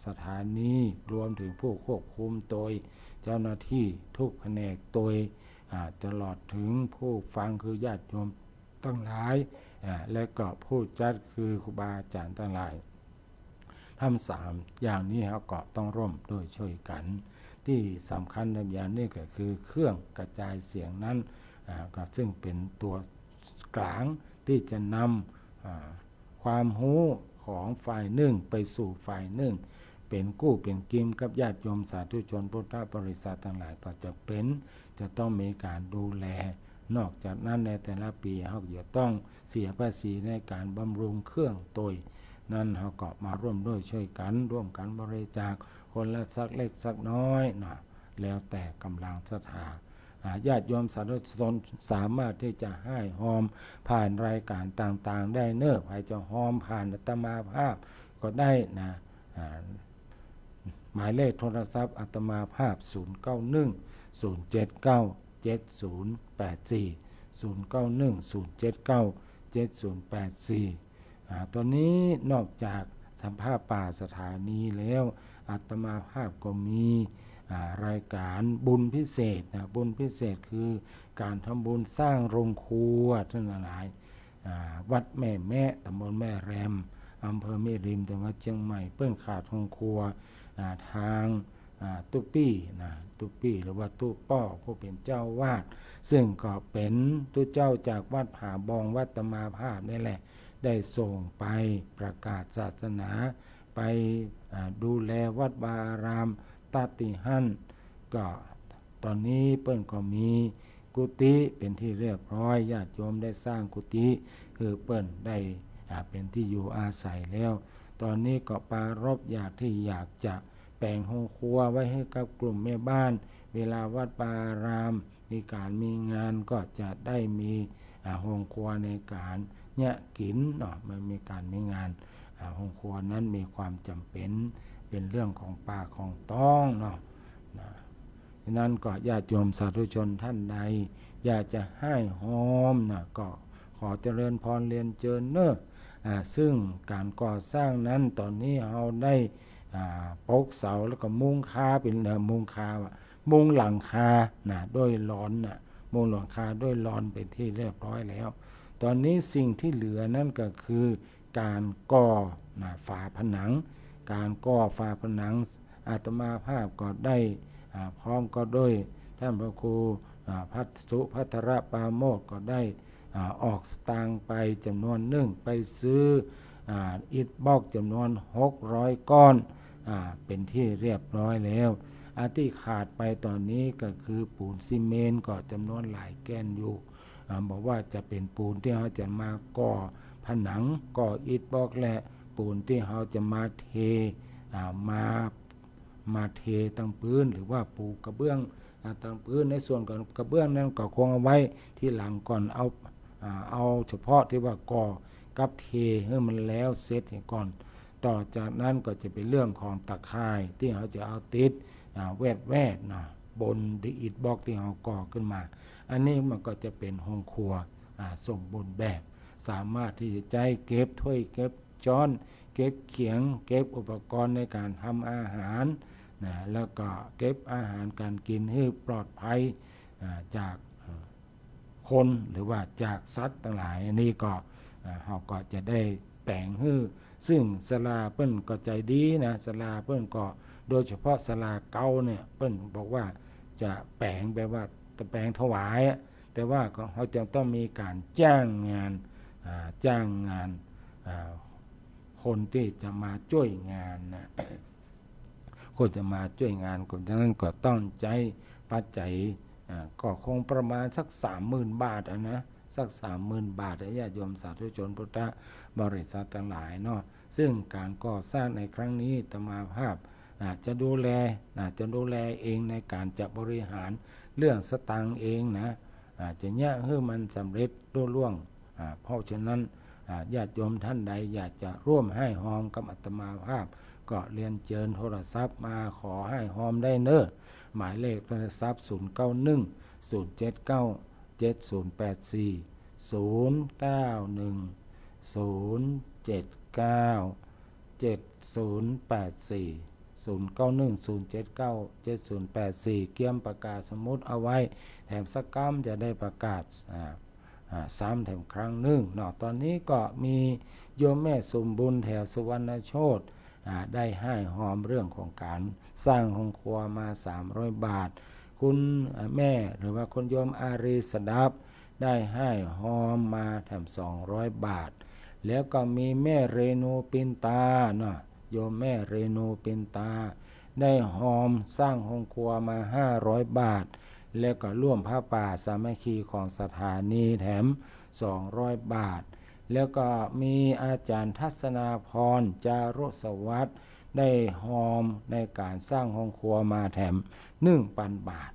สถานีรวมถึงผู้ควบคุมโดยเจ้าหน้าที่ทุกแผนกโดยตลอดถึงผู้ฟังคือญาติโยมทั้งหลายและก็ผู้จัดคือครูบาอาจารย์ทั้งหลายทั้ง3อย่างนี้เราก็ต้องร่วมด้วยช่วยกันที่สำคัญในอย่างนี้ก็คือเครื่องกระจายเสียงนั้นก็ซึ่งเป็นตัวกลางที่จะนำความรู้ของฝ่ายหนึ่งไปสู่ฝ่ายหนึ่ง เป็นกู้เป็นกิมกับญาติโยมสาธุชนพุทธบริษัททั้งหลายก็จะต้องมีการดูแลนอกจากนั้นในแต่ละปีเขาจะต้องเสียภาษีในการบำรุงเครื่องตยนั่นเขาก็มาร่วมด้วยช่วยกันร่วมกันบริจาคคนละสักเล็กสักน้อยนะแล้วแต่กำลังศรัทธาญาติโยมสาธุชนสามารถที่จะให้หอมผ่านรายการต่างๆได้เนิ่ใครจะหอมผ่านอาตมาภาพก็ได้นะหมายเลขโทรศัพท์อาตมาภาพ0910797084ตอนนี้นอกจากสัมภาษณ์ป่าสถานีแล้วอาตมาภาพก็มีรายการบุญพิเศษนะบุญพิเศษคือการทำบุญสร้างโรงครัวทั้งหลายวัดแม่แม่ตำบลแม่แรมอำเภอแม่ริมจังหวัดเชียงใหม่เปิ้นขาดโรงครัวทางตุ๊ปี้นะตุ๊ปี้หรือว่าตุ๊ป้อผู้เป็นเจ้าวาดซึ่งก็เป็นตุ๊เจ้าจากวัดผาบองวัดตมาภาพนี่แหละได้ส่งไปประกาศศาสนาไปดูแลวัดวาอารามตาติหันก็ตอนนี้เปิ้นก็มีกุฏิเป็นที่เรียบร้อยญาติโยมได้สร้างกุฏิคือเปิ้นได้เป็นที่อยู่อาศัยแล้วตอนนี้ก็ปรารภอยากจะแปลงห้องครัวไว้ให้กับกลุ่มแม่บ้านเวลาวัดวาอารามมีการมีงานก็จะได้มีห้องครัวในการเนี่ยกินเนาะมันมีการมีงานห้องครัวนั้นมีความจำเป็นเรื่องของปากของต้องเนาะนั้นก็ญาติโยมสาธุชนท่านใดอยากจะให้หอมนะก็ขอเจริญพรเรียนเชิญเนอะซึ่งการก่อสร้างนั้นตอนนี้เราได้ปกเสาแล้วก็มุงคาเป็นมุงคามุงหลังคาด้วยลอนมุงหลังคาด้วยลอนเป็นที่เรียบร้อยแล้วตอนนี้สิ่งที่เหลือนั่นก็คือการก่อฝาผนังการก่อฝาผนังอาตมาภาพก็ได้พร้อมก็ด้วยท่านพระครูพัทรปาโมกข์ก็ได้ออกสตางค์ไปจำนวนหนึ่งไปซื้ออิฐบล็อกจำนวน600 ก้อนเป็นที่เรียบร้อยแล้วที่ขาดไปตอนนี้ก็คือปูนซีเมนต์ก็จำนวนหลายแกนอยู่บอกว่าจะเป็นปูนที่เขาจะมาก่อผนังก่ออิฐบล็อกและปูนที่เขาจะมาเทมาเทตั้งพื้นหรือว่าปูกระเบื้องตั้งพื้นในส่วนของกระเบื้องนั้นก็คงเอาไว้ที่หลังก่อนเอาเฉพาะที่ว่าก่อกับเทให้มันแล้วเสร็จก่อนต่อจากนั้นก็จะเป็นเรื่องของตะข่ายที่เขาจะเอาติดแวดนะบนอิฐบล็อกที่เขาก่อขึ้นมาอันนี้มันก็จะเป็นห้องครัวสมบูรณ์แบบสามารถที่จะใช้เก็บถ้วยเก็บช้อนเก็บเขียงเก็บอุปกรณ์ในการทำอาหารแล้วก็เก็บอาหารการกินให้ปลอดภัยจากคนหรือว่าจากสัตว์ทั้งหลายอันนี้ก็เราก็จะได้แปลงให้ซึ่งศาลาเปิ้นก็ใจดีนะศาลาเปิ้นก็โดยเฉพาะศาลาเก่าเนี่ยเปิ้นบอกว่าจะแปลงแบบว่าจะแปลงถวายแต่ว่าเขาจะต้องมีการจ้างงานคนที่จะมาช่วยงานนะคนจะมาช่วยงานคนฉะนั้นก็ต้องใจปัจจัยก็คงประมาณสัก 30,000 บาทนะสัก 30,000 บาทญาติโยมสาธุชนพุทธบริษัททั้งหลายเนาะซึ่งการก่อสร้างในครั้งนี้อาตมาภาพจะดูแลเองในการจะบริหารเรื่องสตังค์เองนะจะเนี่ยให้มันสำเร็จรุ่ล่วงเพราะฉะนั้นญาติโยมท่านใดอยากจะร่วมให้หอมกับอาตมาภาพก็เรียนเชิญโทรศัพท์มาขอให้หอมได้เนอะหมายเลขโทรศัพท์0910797084 เกี่ยมประกาศสมมุติเอาไว้แถมสักกัมจะได้ประกาศซ้ำแถมครั้งหนึ่งตอนนี้ก็มีโยมแม่สมบุญแถวสุวรรณโชติได้ให้หอมเรื่องของการสร้างห้องครัวมา300 บาทคุณแม่หรือว่าคุณโยมอารีสดับได้ให้หอมมาแถม200 บาทแล้วก็มีแม่เรนูปินตา โยมแม่เรนูเป็นตาได้หอมสร้างห้องครัวมา500 บาทแล้วก็ร่วมผ้าป่าสามัคคีของสถานีแถม200 บาทแล้วก็มีอาจารย์ทัศนาพรจารุสวัสดิ์ได้หอมในการสร้างห้องครัวมาแถม1,000 บาท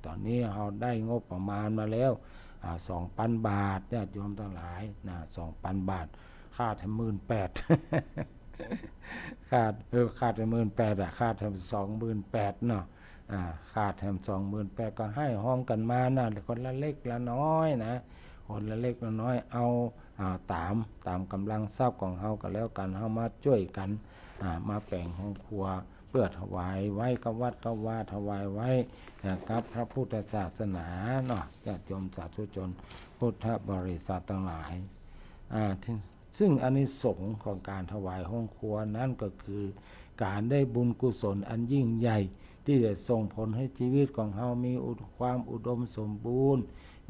ตอนนี้เราได้งบประมาณมาแล้ว2,000 บาทญาติโยมทั้งหลาย2,000 บาทค่าแถม18,000 ค่าแถม18,000ค่าแถม28,000เนาะค่าแถม28,000ก็ให้ห้องกันมานะคนละเล็กละน้อยนะคนละเล็กละน้อยเอาตามกำลังทรัพย์ของเฮาก็แล้วกันเฮามาช่วยกันมาแปลงห้องครัวเพื่อถวายไว้กับวัดกับว่าถวายไว้กับพระพุทธศาสนาเนาะญาติโยมสาธุชนพุทธบริษัททั้งหลายซึ่งอานิสงส์ของการถวายห้องครัวนั้นก็คือการได้บุญกุศลอันยิ่งใหญ่ที่จะส่งผลให้ชีวิตของเฮามีความอุดมสมบูรณ์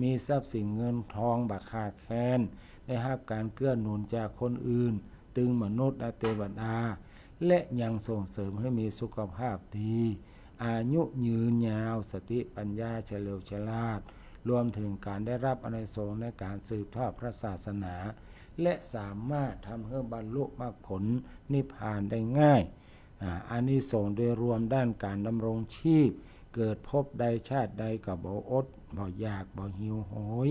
มีทรัพย์สินเงินทองบักขาดแคลนได้รับการเกื้อหนุนจากคนอื่นตึงมนุษย์และเทวดาและยังส่งเสริมให้มีสุขภาพดีอายุยืนยาวสติปัญญาเฉลียวฉลาดรวมถึงการได้รับอานิสงส์ในการสืบทอดพระศาสนาและสามารถทำให้บรรลุมรรคผลนิพพานได้ง่ายอานิสงส์โดยรวมด้านการดำรงชีพเกิดพบใดชาติใดก็บ่อดบ่อยากบ่หิวโหย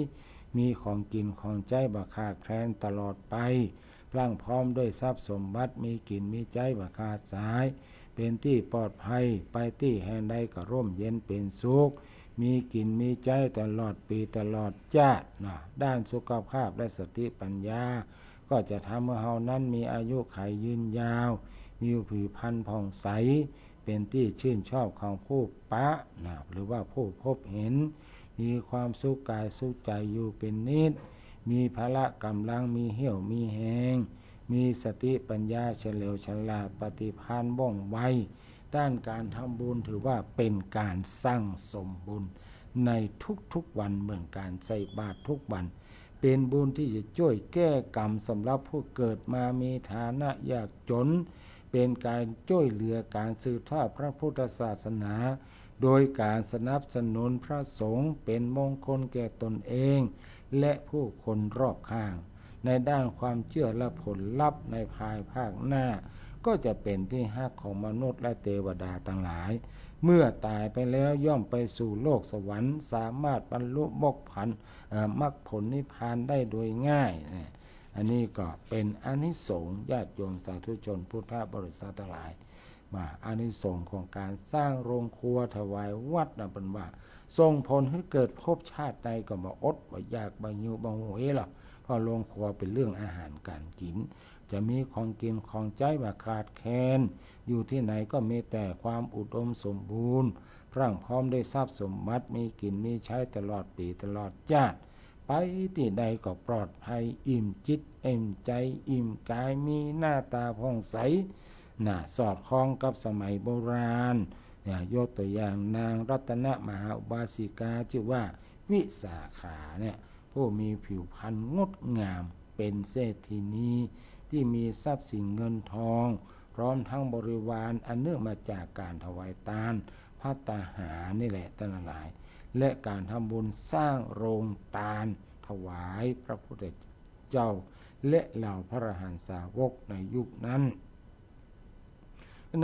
มีของกินของใจบ่ขาดแคลนตลอดไปพรั่งพร้อมด้วยทรัพย์สมบัติมีกินมีใจบ่ขาดสายเป็นที่ปลอดภัยไปที่แห่งใดก็ร่มเย็นเป็นสุขมีกินมีใจตลอดปีตลอดชาติด้านสุขภาพและสติปัญญาก็จะทำให้เฮานั้นมีอายุขัยยืนยาวมีผิวพรรณผ่องใสเป็นที่ชื่นชอบของผู้ปะหรือว่าผู้พบเห็นมีความสุขกายสุขใจอยู่เป็นนิดมีพละกำลังมีเหี้ยวมีแหงมีสติปัญญาเฉลียวฉลาดปฏิภาณว่องไวด้านการทำบุญถือว่าเป็นการสร้างสมบุญในทุกๆวันเหมือนการใส่บาตรทุกวันเป็นบุญที่จะช่วยแก้กรรมสำหรับผู้เกิดมามีฐานะยากจนเป็นการช่วยเหลือการสืบทอดพระพุทธศาสนาโดยการสนับสนุนพระสงฆ์เป็นมงคลแก่ตนเองและผู้คนรอบข้างในด้านความเชื่อและผลลัพธ์ในภายภาคหน้าก็จะเป็นที่ฮักของมนุษย์และเทวดาทั้งหลายเมื่อตายไปแล้วย่อมไปสู่โลกสวรรค์สามารถบรรลุมรรคผลนิพพานได้โดยง่ายอันนี้ก็เป็นอานิสงส์ญาติโยมสาธุชนพุทธบริษัททั้งหลายว่าอานิสงส์ของการสร้างโรงครัวถวายวัดเป็นว่าส่งผลให้เกิดภพชาติใดก็บ่อดบ่อยากบ่หิวบ่โหยหรอกเพราะโรงครัวเป็นเรื่องอาหารการกินจะมีของกินของใจบ่ขาดแคลนอยู่ที่ไหนก็มีแต่ความอุดมสมบูรณ์พรั่งพร้อมด้วยทรัพย์สมบัติมีกินมีใช้ตลอดปีตลอดชาติไปที่ใดก็ปลอดภัยอิ่มจิตอิ่มใจอิ่มกายมีหน้าตาผ่องใสสอดคล้องกับสมัยโบราณยกตัวอย่างนางรัตนมหาอุบาสิกาชื่อว่าวิสาขาผู้มีผิวพรรณงดงามเป็นเศรษฐีนีที่มีทรัพย์สินเงินทองพร้อมทั้งบริวารอันเนื่องมาจากการถวายทานภัตตาหารนี่แหละทั้งหลายและการทำบุญสร้างโรงทานถวายพระพุทธเจ้าและเหล่าพระอรหันตสาวกในยุคนั้น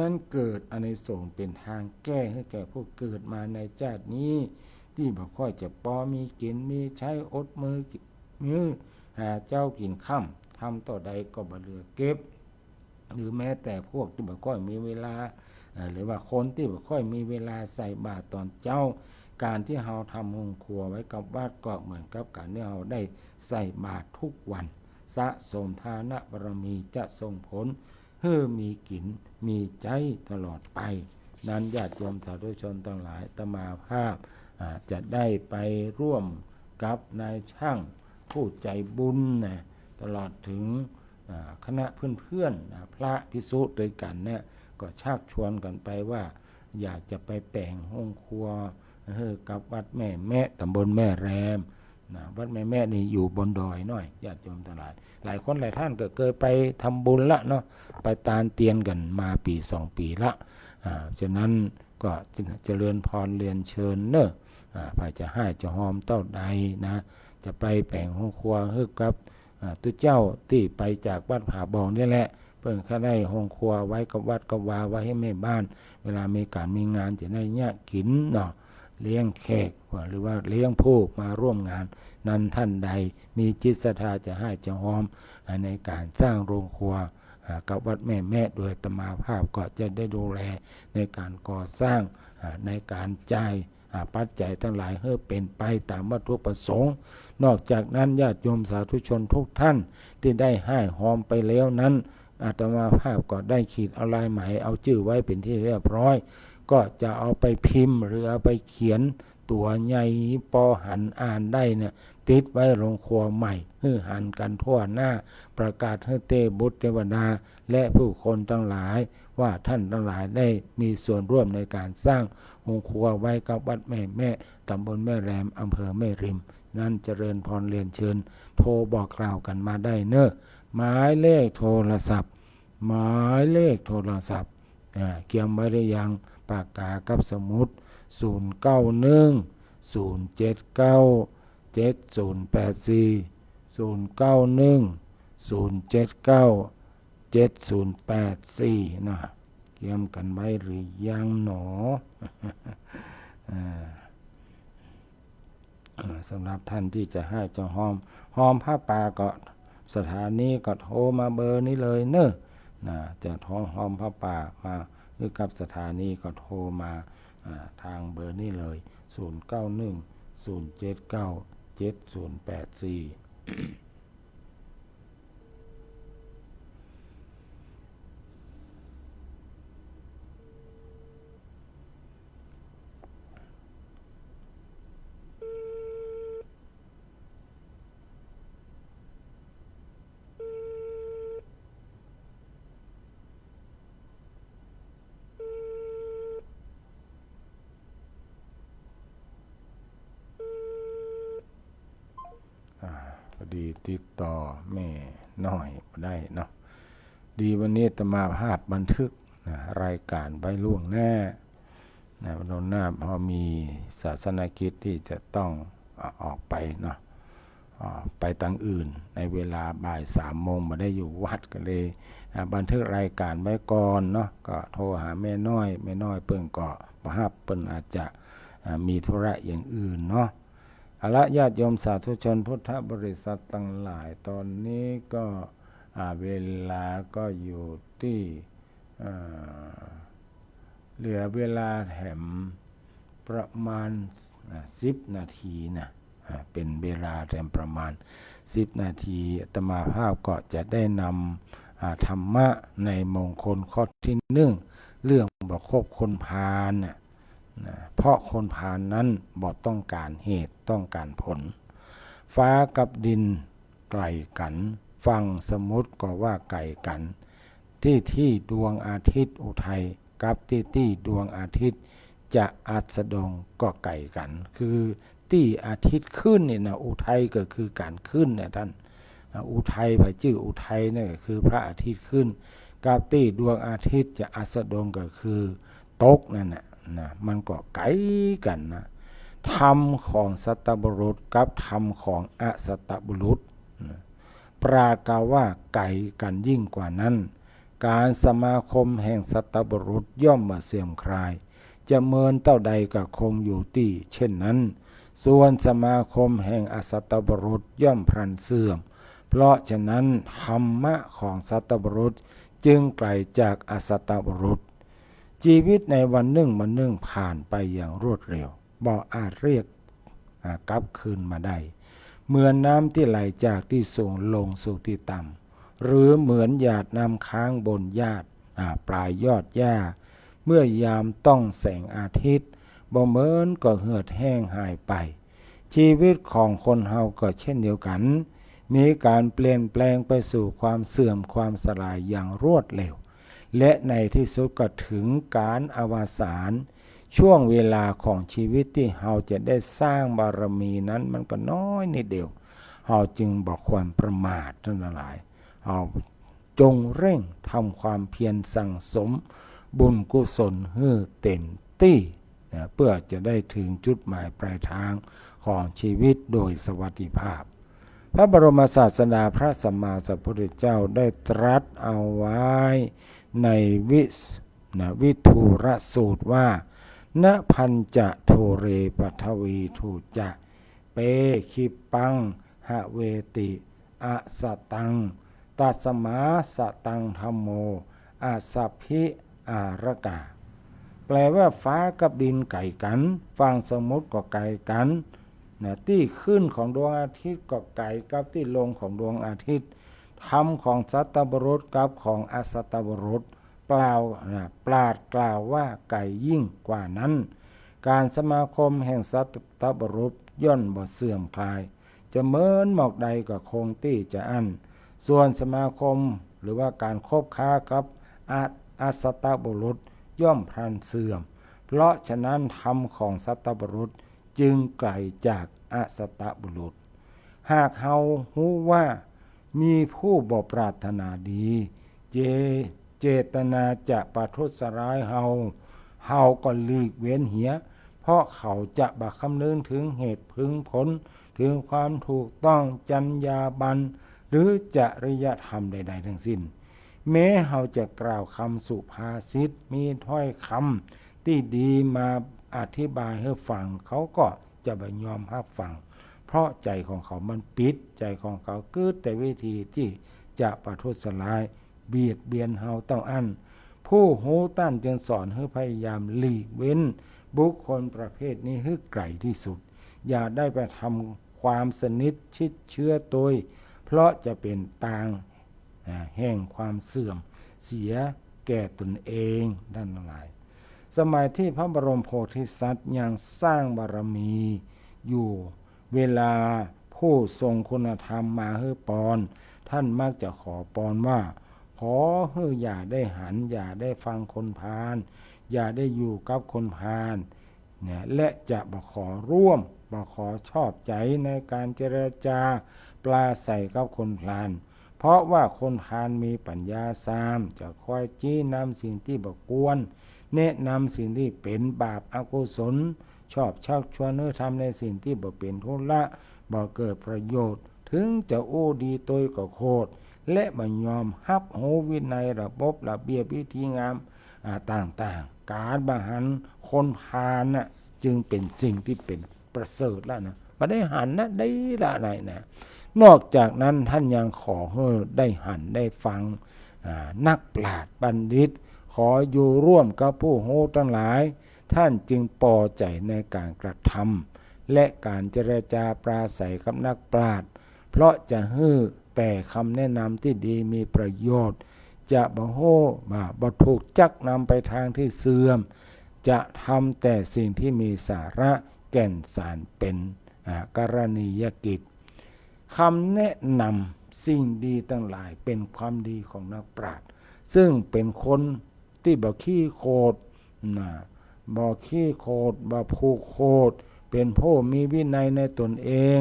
นั้นเกิดอานิสงส์เป็นทางแก้ให้แก่ผู้เกิดมาในชาตินี้ที่บ่ค่อยจะพอมีกินมีใช้อดมือหาเจ้ากินค่ำทำต่อใดก็บ่เหลือเก็บหรือแม้แต่พวกที่บ่ค่อยมีเวลาหรือว่าคนที่บ่ค่อยมีเวลาใส่บาตรตอนเจ้าการที่เราทำห้องครัวไว้กับวัดก็เหมือนกับการที่เราได้ใส่บาตรทุกวันสะสมทานบารมีจะส่งผลให้มีกินมีใจตลอดไปนั้นญาติโยมสาธุชนทั้งหลายอาตมาภาพจะได้ไปร่วมกับนายช่างผู้ใจบุญตลอดถึงคณะเพื่อนๆพระภิกษุด้วยกันก็ชักชวนกันไปว่าอยากจะไปแปลงห้องครัวกับวัดแม่ตำบลแม่แรม นะวัดแม่แม่นี่อยู่บนดอยน้อยญาติโยมทั้งหลายหลายคนหลายท่านก็เคยไปทำบุญละเนาะไปตานเตียนกันมาปี2 ปีละฉะนั้นก็เจริญพรเรียนเชิญเนอะพระจะให้จะหอมเต้าใดนะจะไปแป่งห้องครัวฮึกครับตุเจ้าที่ไปจากวัดผาบองนี่แหละเพิ่งข้าได้ห้องครัวไว้กับวัดกับวาไว้ให้แม่บ้านเวลามีการมีงานจะได้เนี่ยกินเนาะเลี้ยงแขกหรือว่าเลี้ยงผู้มาร่วมงานนั้นท่านใดมีจิตศรัทธาจะให้จะหอมในการสร้างโรงครัวกับวัดแม่แม่โดยอาตมาภาพก็จะได้ดูแลในการก่อสร้างในการจ่ายปัจจัยทั้งหลายให้เป็นไปตามวัตถุประสงค์นอกจากนั้นญาติโยมสาธุชนทุกท่านที่ได้ให้หอมไปแล้วนั้นอาตมาภาพก็ได้ขีดเอาลายไหมเอาชื่อไว้เป็นที่เรียบร้อยก็จะเอาไปพิมพ์หรือเอาไปเขียนตัวใหญ่ปอหันอ่านได้เนี่ยติดไว้โรงครัวใหม่ให้หันกันทั่วหน้าประกาศให้เทพบุตรเทวดาและผู้คนทั้งหลายว่าท่านทั้งหลายได้มีส่วนร่วมในการสร้างโรงครัวไว้กับวัดแม่แม่ตำบลแม่แรมอำเภอแม่ริมนั่นเจริญพรเรียนเชิญโทรบอกกล่าวกันมาได้เนอะหมายเลขโทรศัพท์หมายเลขโทรศัพท์เกี่ยมไว้ได้ยังปากกากับสมุด091 079 7084 091 079 7084นะเกี่ยมกันไว้หรือยังหนอ สำหรับท่านที่จะให้จะหอมผ้าป่าก็สถานีก็โทรมาเบอร์นี้เลยเนอะจะโทรหอมผ้าป่ามาหรือกับสถานีก็โทรมาทางเบอร์นี้เลย091 079 7084พอดีติดต่อแม่น้อยได้เนาะดีวันนี้อาตมาภาพบันทึกรายการไว้ล่วงหน้าวันหน้าพอมีศาสนกิจที่จะต้องออกไปเนาะไปต่างอื่นในเวลาบ่าย3 โมงมาได้อยู่วัดกันเลยบันทึกรายการไว้ก่อนเนาะก็โทรหาแม่น้อยเปิ้นก็ภาพเปิ้นอาจจะมีธุระอย่างอื่นเนาะเอาละญาติโยมสาธุชนพุทธบริษัททั้งหลายตอนนี้ก็เวลาก็อยู่ที่เหลือเวลาแถมประมาณ10 นาทีนะเป็นเวลาแถมประมาณ10 นาทีอาตมาภาพก็จะได้นำธรรมะในมงคลข้อที่1เรื่องบอกคบคนพาลเพราะคนพาลนั้นบอกต้องการเหตุต้องการผลฟ้ากับดินไกลกันฟังสมุติก็ว่าไกลกันที่ดวงอาทิตย์อุทัยกับที่ดวงอาทิตย์จะอัสดงก็ไกลกันคือที่อาทิตย์ขึ้นเนี่ยนะอุทัยก็คือการขึ้นเนี่ยท่านอุทัยพระชื่ออุทัยนี่ก็คือพระอาทิตย์ขึ้นกับที่ดวงอาทิตย์จะอัสดงก็คือตกนั่นนะมันก็ไกลกันนะธรรมของสัตบุรุษกับธรรมของอสัตบุรุษปรากฏว่าไกลกันยิ่งกว่านั้นการสมาคมแห่งสัตบุรุษย่อมมาเสื่อมคลายจะเมินเต้าใดก็คงอยู่ที่เช่นนั้นส่วนสมาคมแห่งอสัตบุรุษย่อมพลันเสื่อมเพราะฉะนั้นธรรมะของสัตบุรุษจึงไกลจากอสัตบุรุษชีวิตในวันหนึ่งผ่านไปอย่างรวดเร็วบ่อาจเรียกกลับคืนมาได้เหมือนน้ำที่ไหลจากที่สูงลงสู่ที่ต่ำหรือเหมือนหยาดน้ำค้างบนหญ้าปลายยอดหญ้าเมื่อยามต้องแสงอาทิตย์บ่เหมือนก็เหือดแห้งหายไปชีวิตของคนเฮาก็เช่นเดียวกันมีการเปลี่ยนแปลงไปสู่ความเสื่อมความสลายอย่างรวดเร็วและในที่สุดก็ถึงการอวสาน ช่วงเวลาของชีวิตที่เราจะได้สร้างบารมีนั้นมันก็น้อยนิดเดียวเราจึงบอกควรประมาททั้งหลายเราจงเร่งทำความเพียรสั่งสมบุญกุศลให้เต็มที่นะเพื่อจะได้ถึงจุดหมายปลายทางของชีวิตโดยสวัสดิภาพพระบรมศาสดาพระสัมมาสัมพุทธเจ้าได้ตรัสเอาไว้ในวิทูรสูตรว่าณพันจะโทเรปัทวีทูจะเปคิปังหะเวติอะสตังตัสมาสตังธัมโมอาสัพพิอารกาแปลว่าฟ้ากับดินไก่กันฝั่งสมุทรก็ไก่กันนะที่ขึ้นของดวงอาทิตย์ก็ไก่กับที่ลงของดวงอาทิตย์ธรรมของสัตบุรุษกับของอสัตบุรุษปราดกล่าวว่าไก่ยิ่งกว่านั้นการสมาคมแห่งสัตบุรุษย่อนบ่เสื่อมคลายจะเมินหมอกใดก็คงที่จะอั้นส่วนสมาคมหรือว่าการคบค้ากับอสัตบุรุษย่อมพลันเสื่อมเพราะฉะนั้นธรรมของสัตบุรุษจึงไกลจากอสัตบุรุษหากเฮาฮู้ว่ามีผู้บ่ปรารถนาดีเจตนาจะประทุษร้ายเฮาก็หลีกเว้นเหียเพราะเขาจะบ่คำนึงถึงเหตุพึงผลถึงความถูกต้องจรรยาบรรณหรือจริยธรรมใดๆทั้งสิ้นแม้เฮาจะกล่าวคำสุภาษิตมีถ้อยคำที่ดีมาอธิบายให้ฟังเขาก็จะไม่ยอมรับฟังเพราะใจของเขามันปิดใจของเขาเกิดแต่วิธีที่จะประทุษร้ายเบียดเบียนเฮาต้องอั้นผู้หูต้านจึงสอนให้พยายามหลีกเว้นบุคคลประเภทนี้ให้ไกลที่สุดอย่าได้ไปทำความสนิทชิดเชื้อตัวเพราะจะเป็นต่างแห่งความเสื่อมเสียแก่ตนเองด้านหลายสมัยที่พระบรมโพธิสัตว์ยังสร้างบารมีอยู่เวลาผู้ทรงคุณธรรมมาให้ปอนท่านมักจะขอปอนว่าขอให้อย่าได้หันอย่าได้ฟังคนพาลอย่าได้อยู่กับคนพาลเนี่ยและจะบ่ขอร่วมบ่ขอชอบใจในการเจรจาปลาใส่กับคนพาลเพราะว่าคนพาลมีปัญญาสามจะคอยจี้นำสิ่งที่บ่ควรแนะนำสิ่งที่เป็นบาปอกุศลชอบชักชวนให้ทำในสิ่งที่บ่เป็นทุละบ่เกิดประโยชน์ถึงจะโอ้ดีโดยก็โคตรและบ่ยอมรับโหวินัยระบบระเบียบวิธีงามต่างๆการบหันคนพาลน่ะจึงเป็นสิ่งที่เป็นประเสริฐแล้วนะบ่ได้หันนะได้ละไหนนะนอกจากนั้นท่านยังขอให้ได้หันได้ฟังนักปราชญ์บัณฑิตขออยู่ร่วมกับผู้โหทั้งหลายท่านจึงพอใจในการกระทำและการเจรจาปราศัยกับนักปราชญ์เพราะจะให้แต่คำแนะนำที่ดีมีประโยชน์จะบ่ถูกจักนำไปทางที่เสื่อมจะทำแต่สิ่งที่มีสาระแก่นสารเป็นกรณียกิจคำแนะนำสิ่งดีทั้งหลายเป็นความดีของนักปราชญ์ซึ่งเป็นคนที่บ่ขี้โคตรบ่ขี้โคตรบ่ผูกโคตรเป็นผู้มีวินัยในตนเอง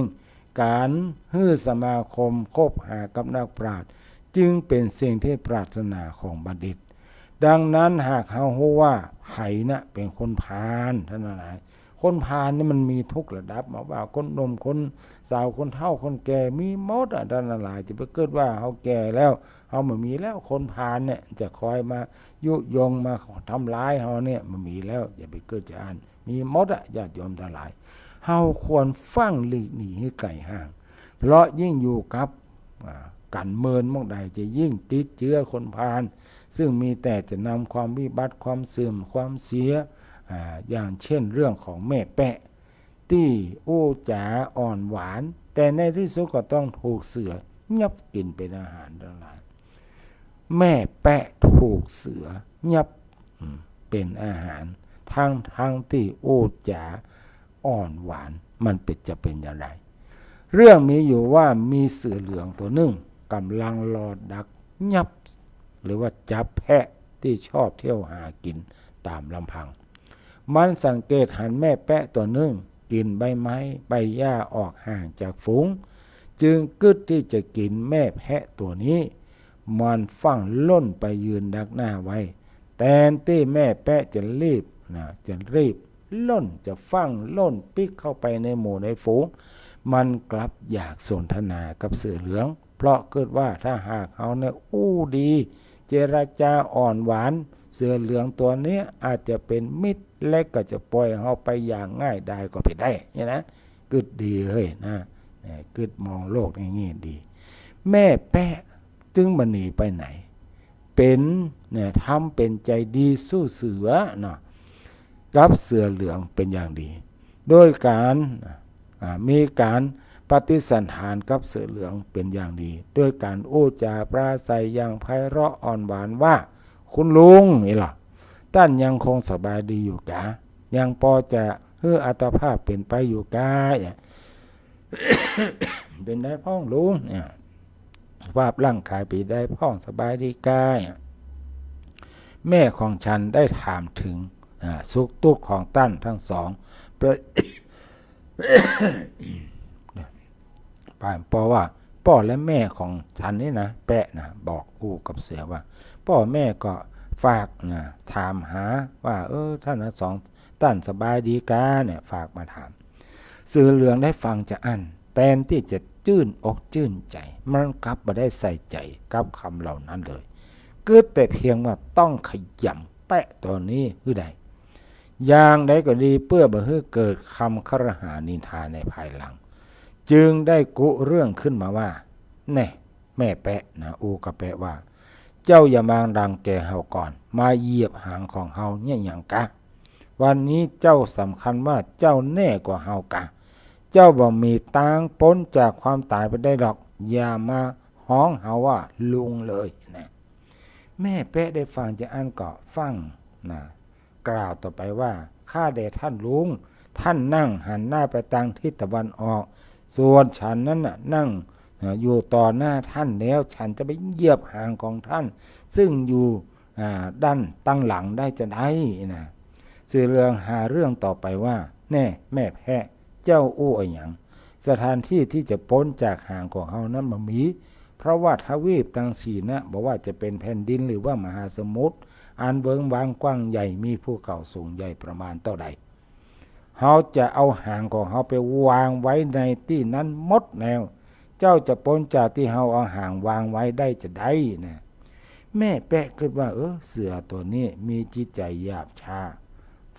การฮื้อสมาคมคบหากับนักปราชญ์จึงเป็นสิ่งที่ปรารถนาของบัณฑิตดังนั้นหากเฮาฮู้ว่าไผน่ะเป็นคนพาลท่านหลายคนพาลนี่มันมีทุกระดับมาว่าคนหนุ่มคนสาวคนเฒ่าคนแก่มีหมดท่านหลายจะไปเกิดว่าเฮาแก่แล้วเฮาบ่มีแล้วคนพาลเนี่ยจะคอยมายุยงมาทำร้ายเฮาเนี่ยมันมีแล้วอย่าไปเกิดจะอ่านมีหมดญาติโยมทั้งหลายเฮาควรฟังหลีกหนีให้ไกลห่างเพราะยิ่งอยู่กับกันเมินมองใดจะยิ่งติดเชื้อคนพาลซึ่งมีแต่จะนำความวิบัติความเสื่อมความเสียอย่างเช่นเรื่องของแม่แปะที่อู้จ๋าอ่อนหวานแต่ในที่สุดก็ต้องถูกเสือยับกินเป็นอาหารทั้งหลายแม่แปะถูกเสือยับเป็นอาหารทั้งที่อู้จ๋าอ่อนหวานมันจะเป็นอย่างไรเรื่องมีอยู่ว่ามีเสือเหลืองตัวหนึ่งกำลังรอดักยับหรือว่าจับแพะที่ชอบเที่ยวหากินตามลำพัง มันสังเกตหันแม่แปะตัวหนึ่งกินใบไม้ใบหญ้าออกห่างจากฝูงจึงกึดที่จะกินแม่แพะตัวนี้มันฟังล่นไปยืนดักหน้าไว้แทนที่แม่แปะจะรีบล่นจะฟังล่นปิกเข้าไปในหมู่ในฝูงมันกลับอยากสนทนากับเสือเหลืองเพราะเกิดว่าถ้าหากเขาเนี่ยดีเจรจาอ่อนหวานเสือเหลืองตัวนี้อาจจะเป็นมิตรและก็จะปล่อยเขาไปอย่างง่ายได้ก็ไปได้เนี่ยนะกึดดีเฮ้ยนะกึดมองโลกในแง่ดีแม่แปะจึงมันหนีไปไหนเป็นเนี่ยทำเป็นใจดีสู้เสือเนาะกับเสือเหลืองเป็นอย่างดีโดยการมีการปฏิสันถานกับเสือเหลืองเป็นอย่างดีด้วยการโอ้จาปราศัยอย่างไพเราะอ่อนหวานว่าคุณลุงนี่ล่ะท่านยังคงสบายดีอยู่กะยังพอจะอัตภาพเป็นไปอยู่กะ เป็นได้พ้องลุงเนี่ยภาพร่างกายปีได้พ้องสบายดีกายแม่ของฉันได้ถามถึงสุขทุกข์ของตั้นทั้งสองเพราะว่าพ่อและแม่ของฉันนี่นะแปะนะบอกกับเสือว่าพ่อแม่ก็ฝากนะถามหาว่าท่านทั้งสองตั้นสบายดีกาเนี่ยฝากมาถามเสือเหลืองได้ฟังจะอั้นแทนที่จะจื้นอกจื้นใจมันกลับมาได้ใส่ใจกับคำเหล่านั้นเลยเกิดแต่เพียงว่าต้องขยำแปะตัวนี้คือใดอย่างใดก็ดีเพื่อบ่ให้เกิดคำครหานินทาในภายหลังจึงได้กุเรื่องขึ้นมาว่าแน่แม่แปะนะกับแปะว่าเจ้าอย่ามาดังแกเฮาก่อนมาเหยียบหางของเฮาเนี่ยอย่างกะวันนี้เจ้าสำคัญว่าเจ้าแน่กว่าเฮากะเจ้าบ่มีทางพ้นจากความตายไปได้หรอกอย่ามาฮ้องเฮาว่าลุงเลยนะแม่แปะได้ฟังจากอันก็ฟังนะกล่าวต่อไปว่าข้าแด่ท่านลุงท่านนั่งหันหน้าไปทางทิศตะวันออกส่วนฉันนั้นนั่งอยู่ต่อหน้าท่านแล้วฉันจะไปเหยียบหางของท่านซึ่งอยู่ด้านตั้งหลังได้จะได้นะเสือเหลืองหาเรื่องต่อไปว่าแน่แม่แพะเจ้าอย่างสถานที่ที่จะพ้นจากหางของเฮานั้นบ่มีเพราะว่าทวีปทั้งสี่นะบอกว่าจะเป็นแผ่นดินหรือว่ามหาสมุทรอันเบิงบางกว้างใหญ่มีภูเขาสูงใหญ่ประมาณเท่าใดเฮาจะเอาหางของเฮาไปวางไว้ในที่นั้นหมดแนวเจ้าจะพ้นจากที่เฮาเอาหางวางไว้ได้จะได้นะแม่แปะคิดว่าเสือตัวนี้มีจิตใจหยาบช้า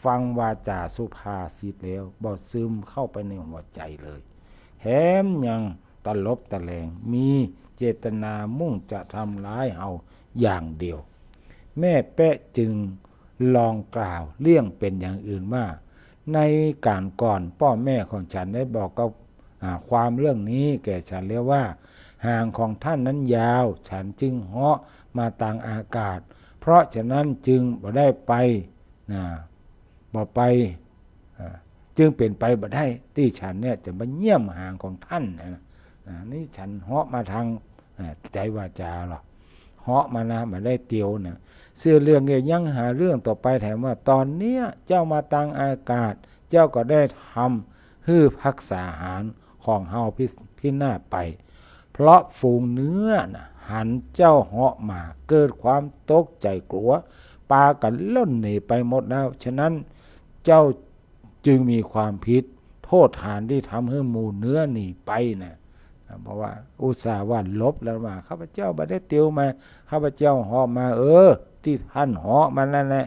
ฟังวาจาสุภาษิตแล้วบ่ซึมเข้าไปในหัวใจเลยแถมยังตลบตะแลงมีเจตนามุ่งจะทำร้ายเฮาอย่างเดียวแม่แปะจึงลองกล่าวเลี่ยงเป็นอย่างอื่นว่าในการก่อนพ่อแม่ของฉันได้บอกกับความเรื่องนี้แก่ฉันเรียกว่าหางของท่านนั้นยาวฉันจึงเหาะมาต่างอากาศเพราะฉะนั้นจึงบ่ได้ไปบ่ไปจึงเป็นไปบ่ได้ที่ฉันเนี่ยจะมาเยี่ยมหางของท่านนี่ฉันเหาะมาทางใจวาจาหรอกเหาะมานะมาได้เตียวนะเสื้อเรื่องเนี่ยยังหาเรื่องต่อไปแถมว่าตอนเนี้ยเจ้ามาต่างอากาศเจ้าก็ได้ทำฮื้อพักษาหารของเฮาพินาศไปเพราะฝูงเนื้อนะหันเจ้าเหาะมาเกิดความตกใจกลัวปากันล่นหนีไปหมดแล้วฉะนั้นเจ้าจึงมีความผิดโทษฐานที่ทำให้หมู่เนื้อหนีไปนะเพราะว่าอุตส่าห์ว่าลบแล้วมาข้าพเจ้าบ่ได้เตียวมาข้าพเจ้าเหาะมาที่ท่านเหาะมานั่นแหละ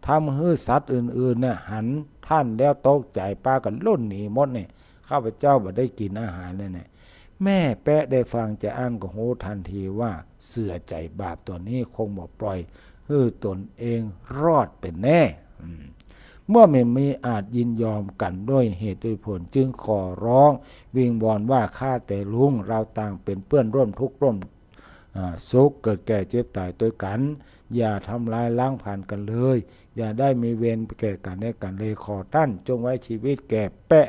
ทำให้สัตว์อื่นๆน่ะหันท่านแล้วตกใจปากันล่นหนีหมดเนี่ยข้าพเจ้าบ่ได้กินอาหารเลยเนี่ยแม่แปะได้ฟังจะอ่านก็โหทันทีว่าเสื่อใจบาปตัวนี้คงบ่ปล่อยให้ตนเองรอดเป็นแน่เมื่อไม่มีอาจยินยอมกันด้วยเหตุด้วยผลจึงขอร้องวิงวอนว่าข้าแต่ลุงเราต่างเป็นเพื่อนร่วมทุกข์ร่วมสุขเกิดแก่เจ็บตายด้วยกันอย่าทำลายล้างผ่านกันเลยอย่าได้มีเวรแก่กันและกันเลยขอท่านจงไว้ชีวิตแก่แปะ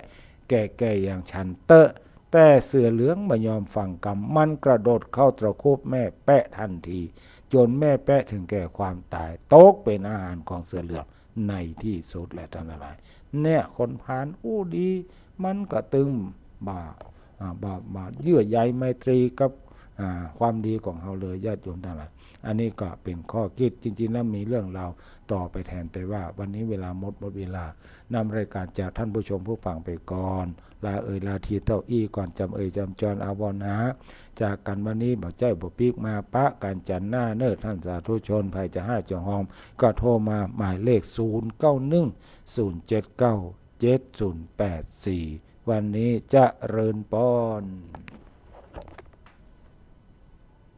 แก่อย่างฉันแต่เสือเหลืองไม่ยอมฟังกรรมมันกระโดดเข้าตะคุบแม่แปะทันทีจนแม่แปะถึงแก่ความตายตกเป็นอาหารของเสือเหลือง ในที่สุดแหละท่านหลายเนี่ยคนพาลอู้ดีมันก็ตึงบ่าเยื่อใยไมตรีกับความดีของเราเลยญาติโยมทั้งหลายอันนี้ก็เป็นข้อคิดจริงๆแล้วมีเรื่องราวต่อไปแทนแต่ว่าวันนี้เวลาหมดเวลานำรายการจากท่านผู้ชมผู้ฟังไปก่อนลาลาทีเต้าอี้ก่อนจำจำจรอาวรนะจากกันวันนี้บ่ใจบ่ปีกมาปะกันจันหน้าเนิดท่านสาธุชนภัยจะ5จงหอมก็โทรมาหมายเลข0910797084วันนี้จะเริญปอน